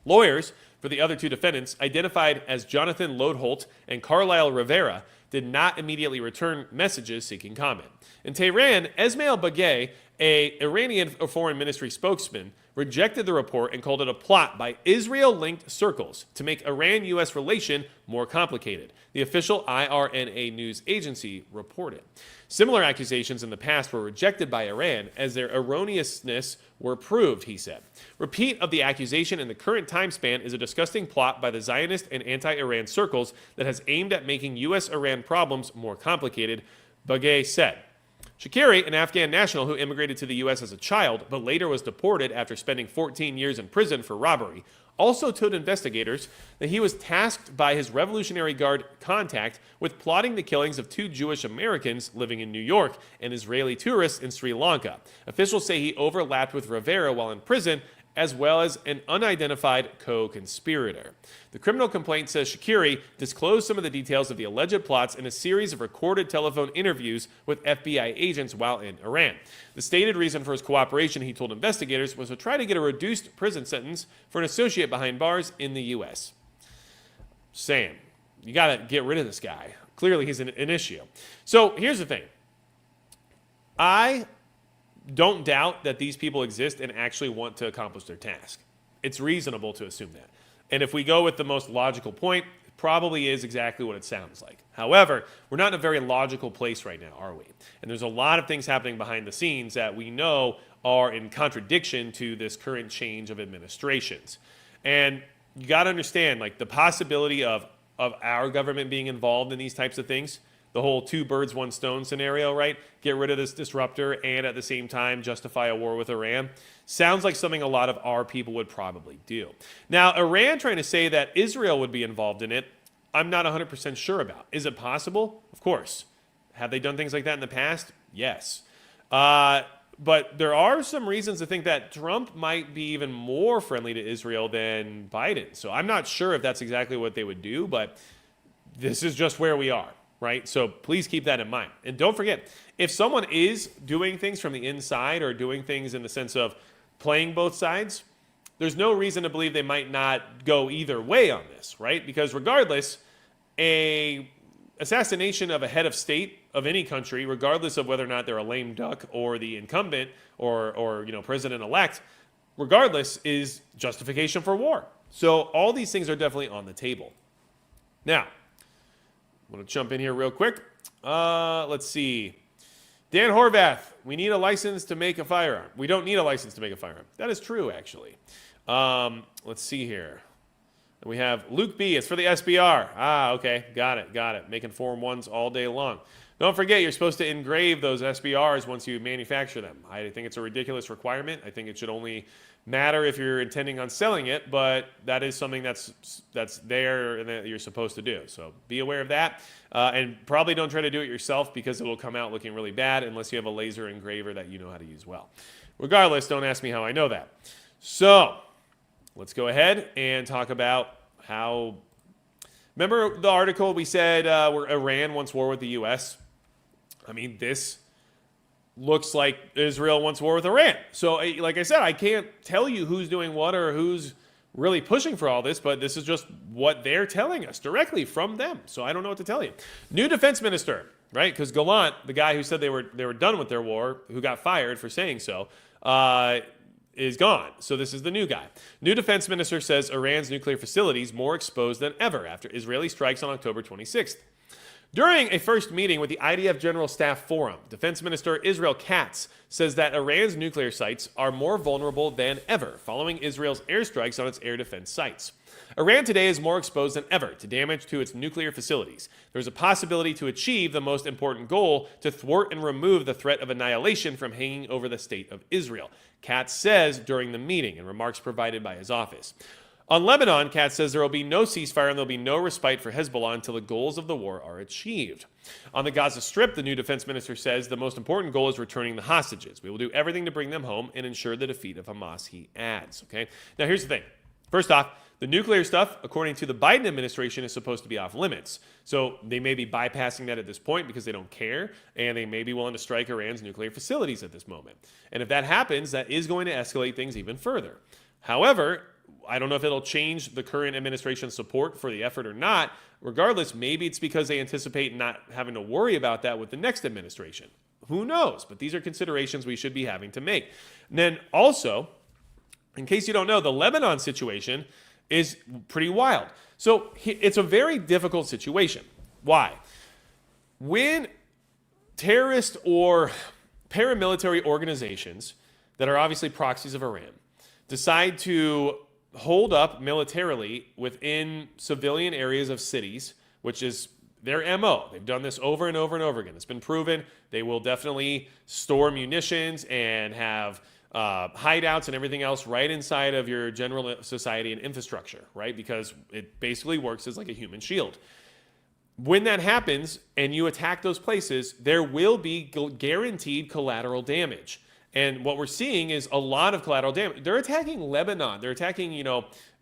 Lawyers for the other 2 defendants, identified as Jonathan Lodholt and Carlisle Rivera, did not immediately return messages seeking comment. In Tehran, Esmail Bagay, an Iranian foreign ministry spokesman, rejected the report and called it a plot by Israel-linked circles to make Iran-U.S. relation more complicated, the official IRNA news agency reported. Similar accusations in the past were rejected by Iran as their erroneousness were proved, he said. Repeat of the accusation in the current time span is a disgusting plot by the Zionist and anti-Iran circles that has aimed at making U.S.-Iran problems more complicated, Bagay said. Shakiri, an Afghan national who immigrated to the U.S. as a child but later was deported after spending 14 years in prison for robbery, also told investigators that he was tasked by his Revolutionary Guard contact with plotting the killings of 2 Jewish Americans living in New York and Israeli tourists in Sri Lanka. Officials say he overlapped with Rivera while in prison, as well as an unidentified co-conspirator. The criminal complaint says Shakiri disclosed some of the details of the alleged plots in a series of recorded telephone interviews with FBI agents while in Iran. The stated reason for his cooperation, he told investigators, was to try to get a reduced prison sentence for an associate behind bars in the U.S. Saying, you got to get rid of this guy. Clearly, he's an issue. So here's the thing. I don't doubt that these people exist and actually want to accomplish their task. It's reasonable to assume that. And if we go with the most logical point, it probably is exactly what it sounds like. However, we're not in a very logical place right now, are we? And there's a lot of things happening behind the scenes that we know are in contradiction to this current change of administrations. And you got to understand, like, the possibility of our government being involved in these types of things, the whole 2 birds, 1 stone scenario, right? Get rid of this disruptor and at the same time justify a war with Iran. Sounds like something a lot of our people would probably do. Now, Iran trying to say that Israel would be involved in it, I'm not 100% sure about. Is it possible? Of course. Have they done things like that in the past? Yes. But there are some reasons to think that Trump might be even more friendly to Israel than Biden. So I'm not sure if that's exactly what they would do, but this is just where we are. Right? So please keep that in mind. And don't forget, if someone is doing things from the inside or doing things in the sense of playing both sides, there's no reason to believe they might not go either way on this, right? Because regardless, a assassination of a head of state of any country, regardless of whether or not they're a lame duck or the incumbent or president-elect, regardless, is justification for war. So all these things are definitely on the table. Now, I'm going to jump in here real quick. Let's see. Dan Horvath, we need a license to make a firearm. We don't need a license to make a firearm. That is true, actually. Let's see here. And we have Luke B. It's for the SBR. Okay. Got it. Making Form 1s all day long. Don't forget, you're supposed to engrave those SBRs once you manufacture them. I think it's a ridiculous requirement. I think it should only matter if you're intending on selling it, but that is something that's there and that you're supposed to do. So be aware of that. And probably don't try to do it yourself because it will come out looking really bad unless you have a laser engraver that you know how to use well. Regardless, don't ask me how I know that. So let's go ahead and talk about how... Remember the article we said where Iran wants war with the U.S.? I mean, this looks like Israel wants war with Iran. So, like I said, I can't tell you who's doing what or who's really pushing for all this, but this is just what they're telling us directly from them. So I don't know what to tell you. New defense minister, right? Because Gallant, the guy who said they were done with their war, who got fired for saying so, is gone. So this is the new guy. New defense minister says Iran's nuclear facilities more exposed than ever after Israeli strikes on October 26th. During a first meeting with the IDF General Staff Forum, Defense Minister Israel Katz says that Iran's nuclear sites are more vulnerable than ever following Israel's airstrikes on its air defense sites. Iran today is more exposed than ever to damage to its nuclear facilities. There's a possibility to achieve the most important goal, to thwart and remove the threat of annihilation from hanging over the state of Israel, Katz says during the meeting in remarks provided by his office. On Lebanon, Katz says there will be no ceasefire and there will be no respite for Hezbollah until the goals of the war are achieved. On the Gaza Strip, the new defense minister says the most important goal is returning the hostages. We will do everything to bring them home and ensure the defeat of Hamas, he adds. Okay. Now, here's the thing. First off, the nuclear stuff, according to the Biden administration, is supposed to be off limits. So they may be bypassing that at this point because they don't care, and they may be willing to strike Iran's nuclear facilities at this moment. And if that happens, that is going to escalate things even further. However, I don't know if it'll change the current administration's support for the effort or not. Regardless, maybe it's because they anticipate not having to worry about that with the next administration. Who knows? But these are considerations we should be having to make. And then also, in case you don't know, the Lebanon situation is pretty wild. So it's a very difficult situation. Why? When terrorist or paramilitary organizations that are obviously proxies of Iran decide to hold up militarily within civilian areas of cities, which is their MO. They've done this over and over and over again. It's been proven. They will definitely store munitions and have hideouts and everything else right inside of your general society and infrastructure, right? Because it basically works as like a human shield. When that happens and you attack those places, there will be guaranteed collateral damage. And what we're seeing is a lot of collateral damage. They're attacking Lebanon. They're attacking,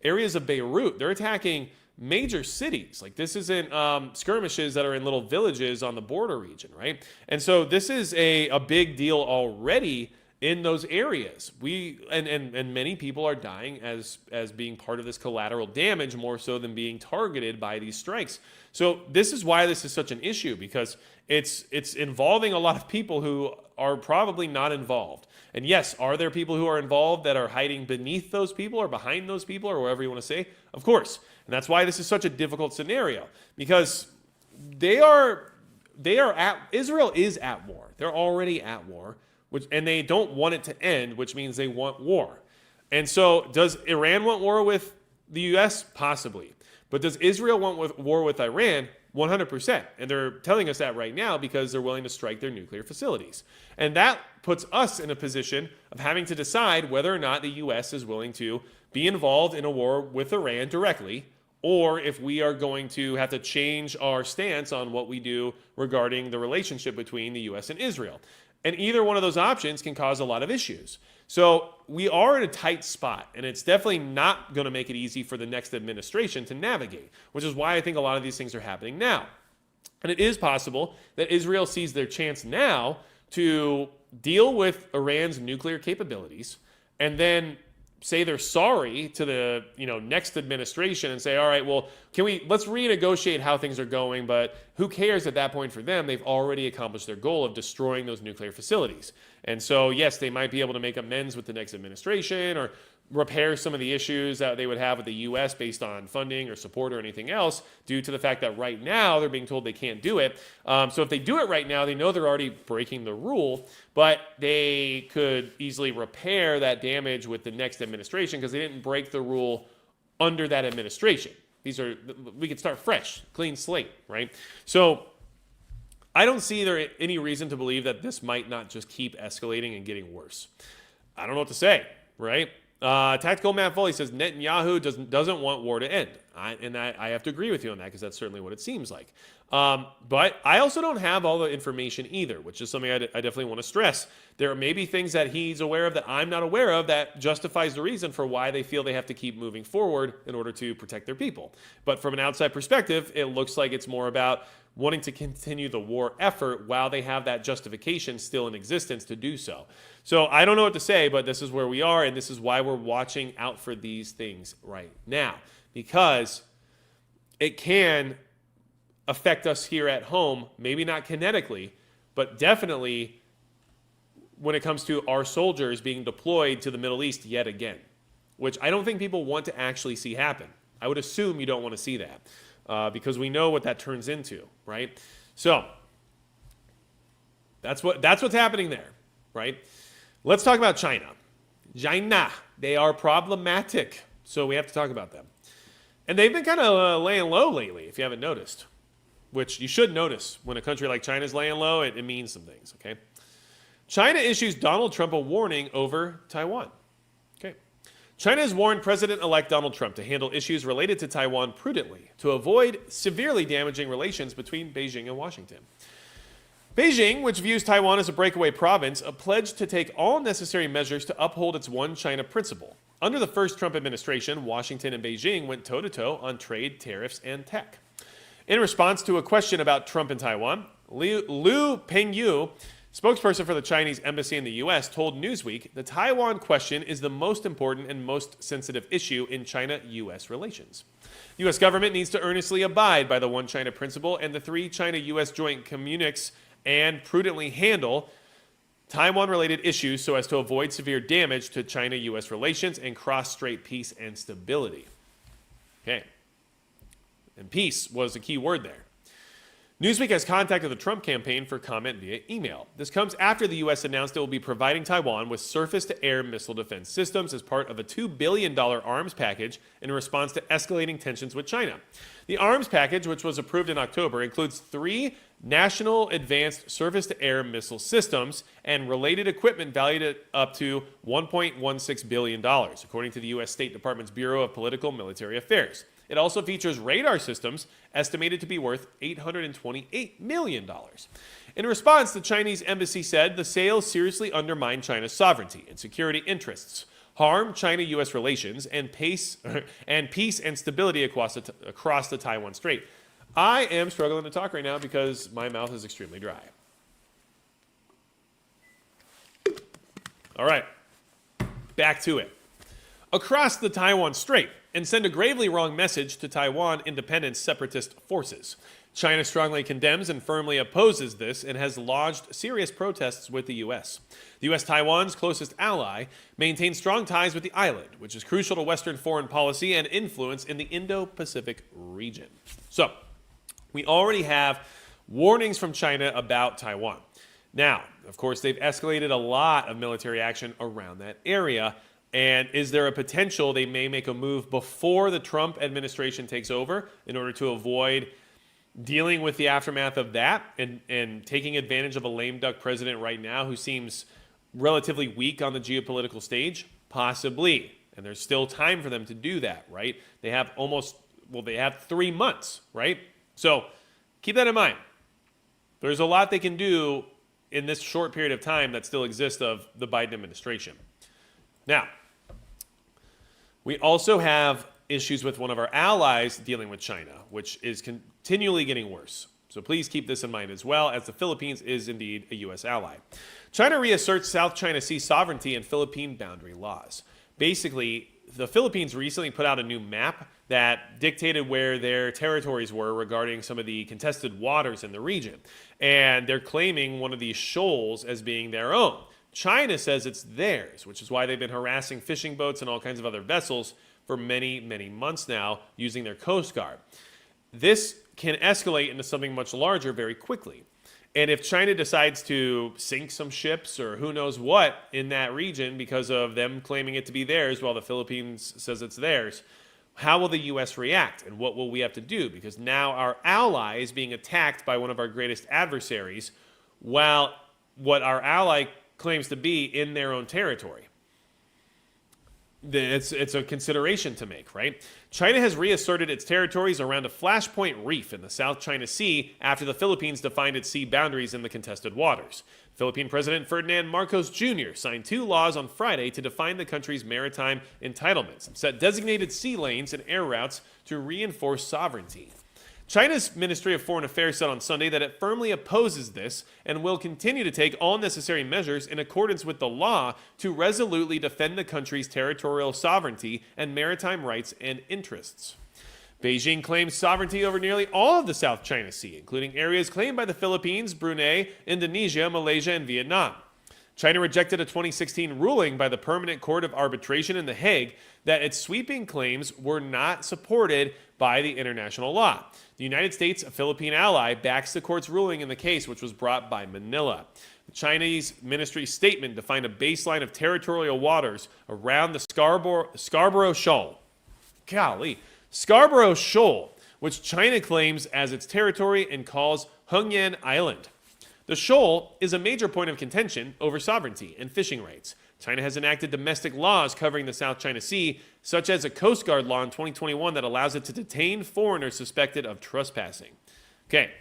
areas of Beirut. They're attacking major cities. Like this isn't skirmishes that are in little villages on the border region, right? And so this is a big deal already in those areas. And many people are dying as being part of this collateral damage more so than being targeted by these strikes. So this is why this is such an issue, because it's involving a lot of people who are probably not involved. And yes, are there people who are involved that are hiding beneath those people or behind those people or whatever you want to say? Of course. And that's why this is such a difficult scenario, because Israel is at war. They're already at war, and they don't want it to end, which means they want war. And so does Iran want war with the U.S.? Possibly. But does Israel want war with Iran? 100%. And they're telling us that right now because they're willing to strike their nuclear facilities. And that puts us in a position of having to decide whether or not the U.S. is willing to be involved in a war with Iran directly, or if we are going to have to change our stance on what we do regarding the relationship between the U.S. and Israel. And either one of those options can cause a lot of issues. So we are in a tight spot, and it's definitely not going to make it easy for the next administration to navigate, which is why I think a lot of these things are happening now. And it is possible that Israel sees their chance now to deal with Iran's nuclear capabilities and then say they're sorry to the next administration and say, all right, well, let's renegotiate how things are going, but who cares at that point for them? They've already accomplished their goal of destroying those nuclear facilities. And so, yes, they might be able to make amends with the next administration or repair some of the issues that they would have with the U.S. based on funding or support or anything else due to the fact that right now they're being told they can't do it. So if they do it right now, they know they're already breaking the rule, but they could easily repair that damage with the next administration because they didn't break the rule under that administration. We could start fresh, clean slate, right? So I don't see there any reason to believe that this might not just keep escalating and getting worse. I don't know what to say, right? Tactical Matt Foley says Netanyahu doesn't want war to end. I have to agree with you on that because that's certainly what it seems like. But I also don't have all the information either, which is something I definitely want to stress. There may be things that he's aware of that I'm not aware of that justifies the reason for why they feel they have to keep moving forward in order to protect their people. But from an outside perspective, it looks like it's more about wanting to continue the war effort while they have that justification still in existence to do so. So I don't know what to say, but this is where we are, and this is why we're watching out for these things right now, because it can affect us here at home, maybe not kinetically, but definitely when it comes to our soldiers being deployed to the Middle East yet again, which I don't think people want to actually see happen. I would assume you don't want to see that because we know what that turns into, right? So that's what's happening there, right? Let's talk about China. China, they are problematic, so we have to talk about them. And they've been kind of laying low lately, if you haven't noticed, which you should notice. When a country like China is laying low, it means some things, okay? China issues Donald Trump a warning over Taiwan. Okay. China has warned President-elect Donald Trump to handle issues related to Taiwan prudently to avoid severely damaging relations between Beijing and Washington. Beijing, which views Taiwan as a breakaway province, pledged to take all necessary measures to uphold its one China principle. Under the first Trump administration, Washington and Beijing went toe-to-toe on trade, tariffs, and tech. In response to a question about Trump and Taiwan, Liu Pengyu, spokesperson for the Chinese embassy in the U.S., told Newsweek the Taiwan question is the most important and most sensitive issue in China-U.S. relations. The U.S. government needs to earnestly abide by the One China principle and the three China-U.S. joint communiques and prudently handle Taiwan-related issues so as to avoid severe damage to China-U.S. relations and cross-strait peace and stability. Okay. And peace was the key word there. Newsweek has contacted the Trump campaign for comment via email. This comes after the U.S. announced it will be providing Taiwan with surface-to-air missile defense systems as part of a $2 billion arms package in response to escalating tensions with China. The arms package, which was approved in October, includes 3 national advanced surface-to-air missile systems and related equipment valued at up to $1.16 billion, according to the U.S. State Department's Bureau of Political Military Affairs. It also features radar systems estimated to be worth $828 million. In response, the Chinese embassy said the sales seriously undermine China's sovereignty and security interests, harm China-U.S. relations, and peace and stability across the Taiwan Strait. I am struggling to talk right now because my mouth is extremely dry. All right, back to it. Across the Taiwan Strait, and send a gravely wrong message to Taiwan independence separatist forces. China strongly condemns and firmly opposes this and has lodged serious protests with the U.S. The U.S., Taiwan's closest ally, maintains strong ties with the island, which is crucial to Western foreign policy and influence in the Indo-Pacific region. So, we already have warnings from China about Taiwan. Now, of course, they've escalated a lot of military action around that area. And is there a potential they may make a move before the Trump administration takes over in order to avoid dealing with the aftermath of that and taking advantage of a lame duck president right now who seems relatively weak on the geopolitical stage? Possibly. And there's still time for them to do that, right? They have they have 3 months, right? So keep that in mind. There's a lot they can do in this short period of time that still exists of the Biden administration. Now, we also have issues with one of our allies dealing with China, which is continually getting worse. So please keep this in mind as well, as the Philippines is indeed a U.S. ally. China reasserts South China Sea sovereignty and Philippine boundary laws. Basically, the Philippines recently put out a new map that dictated where their territories were regarding some of the contested waters in the region. And they're claiming one of these shoals as being their own. China says it's theirs, which is why they've been harassing fishing boats and all kinds of other vessels for many, many months now using their Coast Guard. This can escalate into something much larger very quickly. And if China decides to sink some ships or who knows what in that region because of them claiming it to be theirs while the Philippines says it's theirs, how will the U.S. react and what will we have to do? Because now our ally is being attacked by one of our greatest adversaries while what our ally claims to be in their own territory. It's a consideration to make, right? China has reasserted its territories around a flashpoint reef in the South China Sea after the Philippines defined its sea boundaries in the contested waters. Philippine President Ferdinand Marcos Jr. signed 2 laws on Friday to define the country's maritime entitlements and set designated sea lanes and air routes to reinforce sovereignty. China's Ministry of Foreign Affairs said on Sunday that it firmly opposes this and will continue to take all necessary measures in accordance with the law to resolutely defend the country's territorial sovereignty and maritime rights and interests. Beijing claims sovereignty over nearly all of the South China Sea, including areas claimed by the Philippines, Brunei, Indonesia, Malaysia, and Vietnam. China rejected a 2016 ruling by the Permanent Court of Arbitration in The Hague that its sweeping claims were not supported by the international law. The United States, a Philippine ally, backs the court's ruling in the case, which was brought by Manila. The Chinese ministry's statement defined a baseline of territorial waters around the Scarborough Shoal. Golly. Scarborough Shoal, which China claims as its territory and calls Hengyan Island. The shoal is a major point of contention over sovereignty and fishing rights. China has enacted domestic laws covering the South China Sea, such as a Coast Guard law in 2021 that allows it to detain foreigners suspected of trespassing. Okay,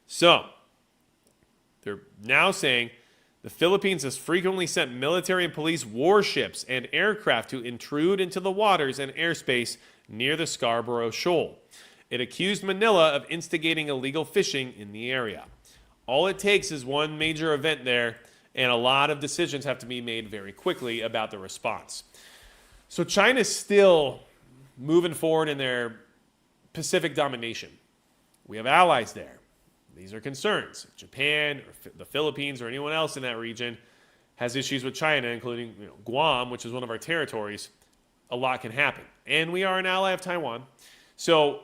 so they're now saying the Philippines has frequently sent military and police warships and aircraft to intrude into the waters and airspace near the Scarborough Shoal. It accused Manila of instigating illegal fishing in the area. All it takes is one major event there, and a lot of decisions have to be made very quickly about the response. So China's still moving forward in their Pacific domination. We have allies there. These are concerns. If Japan or the Philippines or anyone else in that region has issues with China, including Guam, which is one of our territories, a lot can happen. And we are an ally of Taiwan. So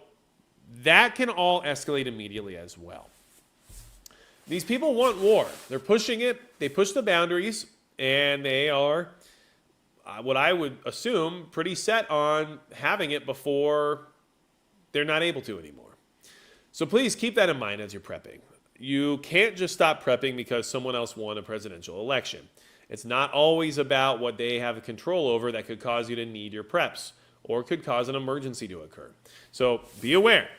that can all escalate immediately as well. These people want war. They're pushing it. They push the boundaries, and they are, what I would assume, pretty set on having it before they're not able to anymore. So please keep that in mind as you're prepping. You can't just stop prepping because someone else won a presidential election. It's not always about what they have control over that could cause you to need your preps or could cause an emergency to occur. So be aware.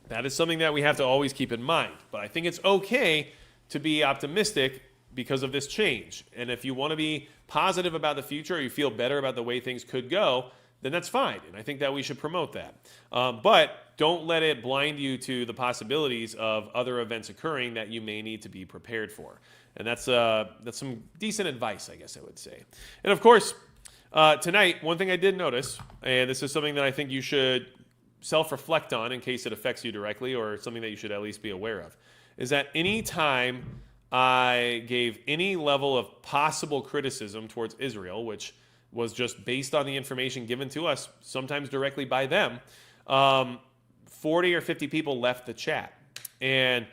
That is something that we have to always keep in mind. But I think it's okay to be optimistic because of this change. And if you want to be positive about the future or you feel better about the way things could go, then that's fine. And I think that we should promote that. But don't let it blind you to the possibilities of other events occurring that you may need to be prepared for. And that's some decent advice, I guess I would say. And of course, tonight, one thing I did notice, and this is something that I think you should self-reflect on in case it affects you directly or something that you should at least be aware of, is that any time I gave any level of possible criticism towards Israel, which was just based on the information given to us, sometimes directly by them, 40 or 50 people left the chat. And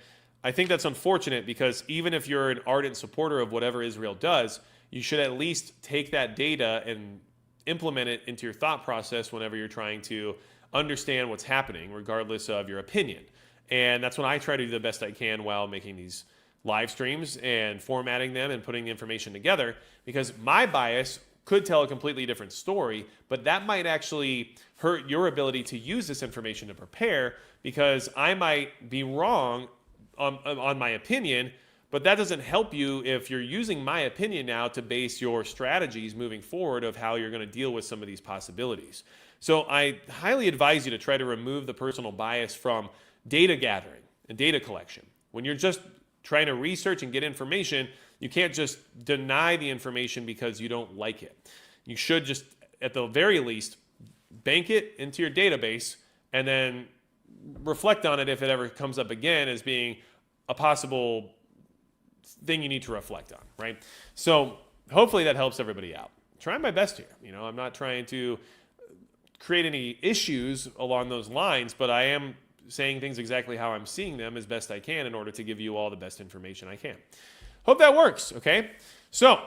I think that's unfortunate because even if you're an ardent supporter of whatever Israel does, you should at least take that data and implement it into your thought process whenever you're trying to understand what's happening, regardless of your opinion. And that's when I try to do the best I can while making these live streams and formatting them and putting the information together, because my bias could tell a completely different story, but that might actually hurt your ability to use this information to prepare, because I might be wrong on my opinion, but that doesn't help you if you're using my opinion now to base your strategies moving forward of how you're going to deal with some of these possibilities. So I highly advise you to try to remove the personal bias from data gathering and data collection. When you're just trying to research and get information, you can't just deny the information because you don't like it. You should just, at the very least, bank it into your database and then reflect on it if it ever comes up again as being a possible thing you need to reflect on, right? So hopefully that helps everybody out. I'm trying my best here. I'm not trying to create any issues along those lines, but I am saying things exactly how I'm seeing them as best I can in order to give you all the best information I can. Hope that works, okay? So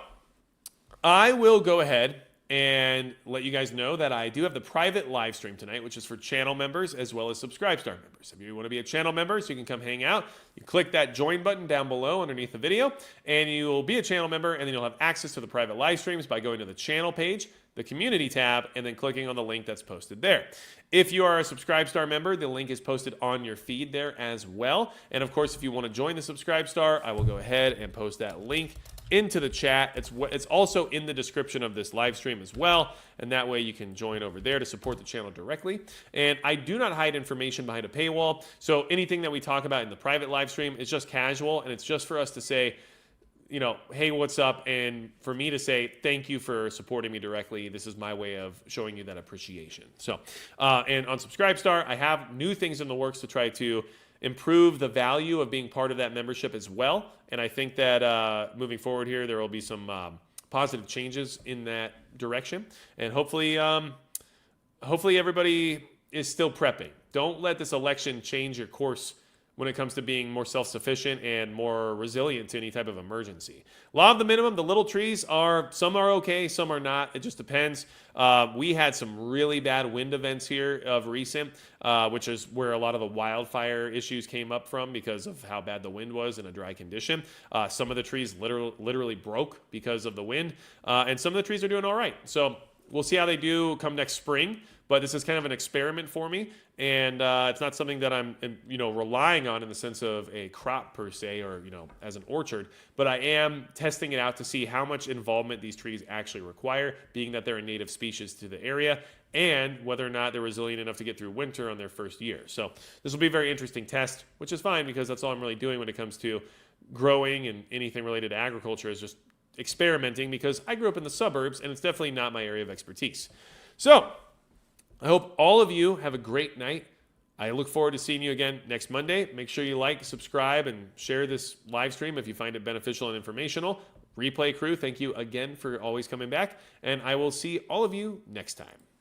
I will go ahead and let you guys know that I do have the private live stream tonight, which is for channel members as well as Subscribe-Star members. If you want to be a channel member so you can come hang out, you click that join button down below underneath the video, and you will be a channel member, and then you'll have access to the private live streams by going to the channel page, the community tab, and then clicking on the link that's posted there. If you are a Subscribe-Star member, the link is posted on your feed there as well. And of course, if you want to join the Subscribe-Star, I will go ahead and post that link into the chat. It's also in the description of this live stream as well, and that way you can join over there to support the channel directly. And I do not hide information behind a paywall, so anything that we talk about in the private live stream is just casual, and it's just for us to say, you know, hey, what's up? And for me to say, thank you for supporting me directly. This is my way of showing you that appreciation. So, and on Subscribestar, I have new things in the works to try to improve the value of being part of that membership as well. And I think that moving forward here, there will be some positive changes in that direction. And hopefully everybody is still prepping. Don't let this election change your course when it comes to being more self-sufficient and more resilient to any type of emergency. Law of the minimum, the little trees some are okay, some are not. It just depends. We had some really bad wind events here of recent, which is where a lot of the wildfire issues came up from because of how bad the wind was in a dry condition. Some of the trees literally broke because of the wind, and some of the trees are doing all right. So we'll see how they do come next spring. But this is kind of an experiment for me, and it's not something that I'm, relying on in the sense of a crop per se, or as an orchard. But I am testing it out to see how much involvement these trees actually require, being that they're a native species to the area, and whether or not they're resilient enough to get through winter on their first year. So this will be a very interesting test, which is fine because that's all I'm really doing when it comes to growing and anything related to agriculture is just experimenting, because I grew up in the suburbs and it's definitely not my area of expertise. So I hope all of you have a great night. I look forward to seeing you again next Monday. Make sure you like, subscribe, and share this live stream if you find it beneficial and informational. Replay crew, thank you again for always coming back, and I will see all of you next time.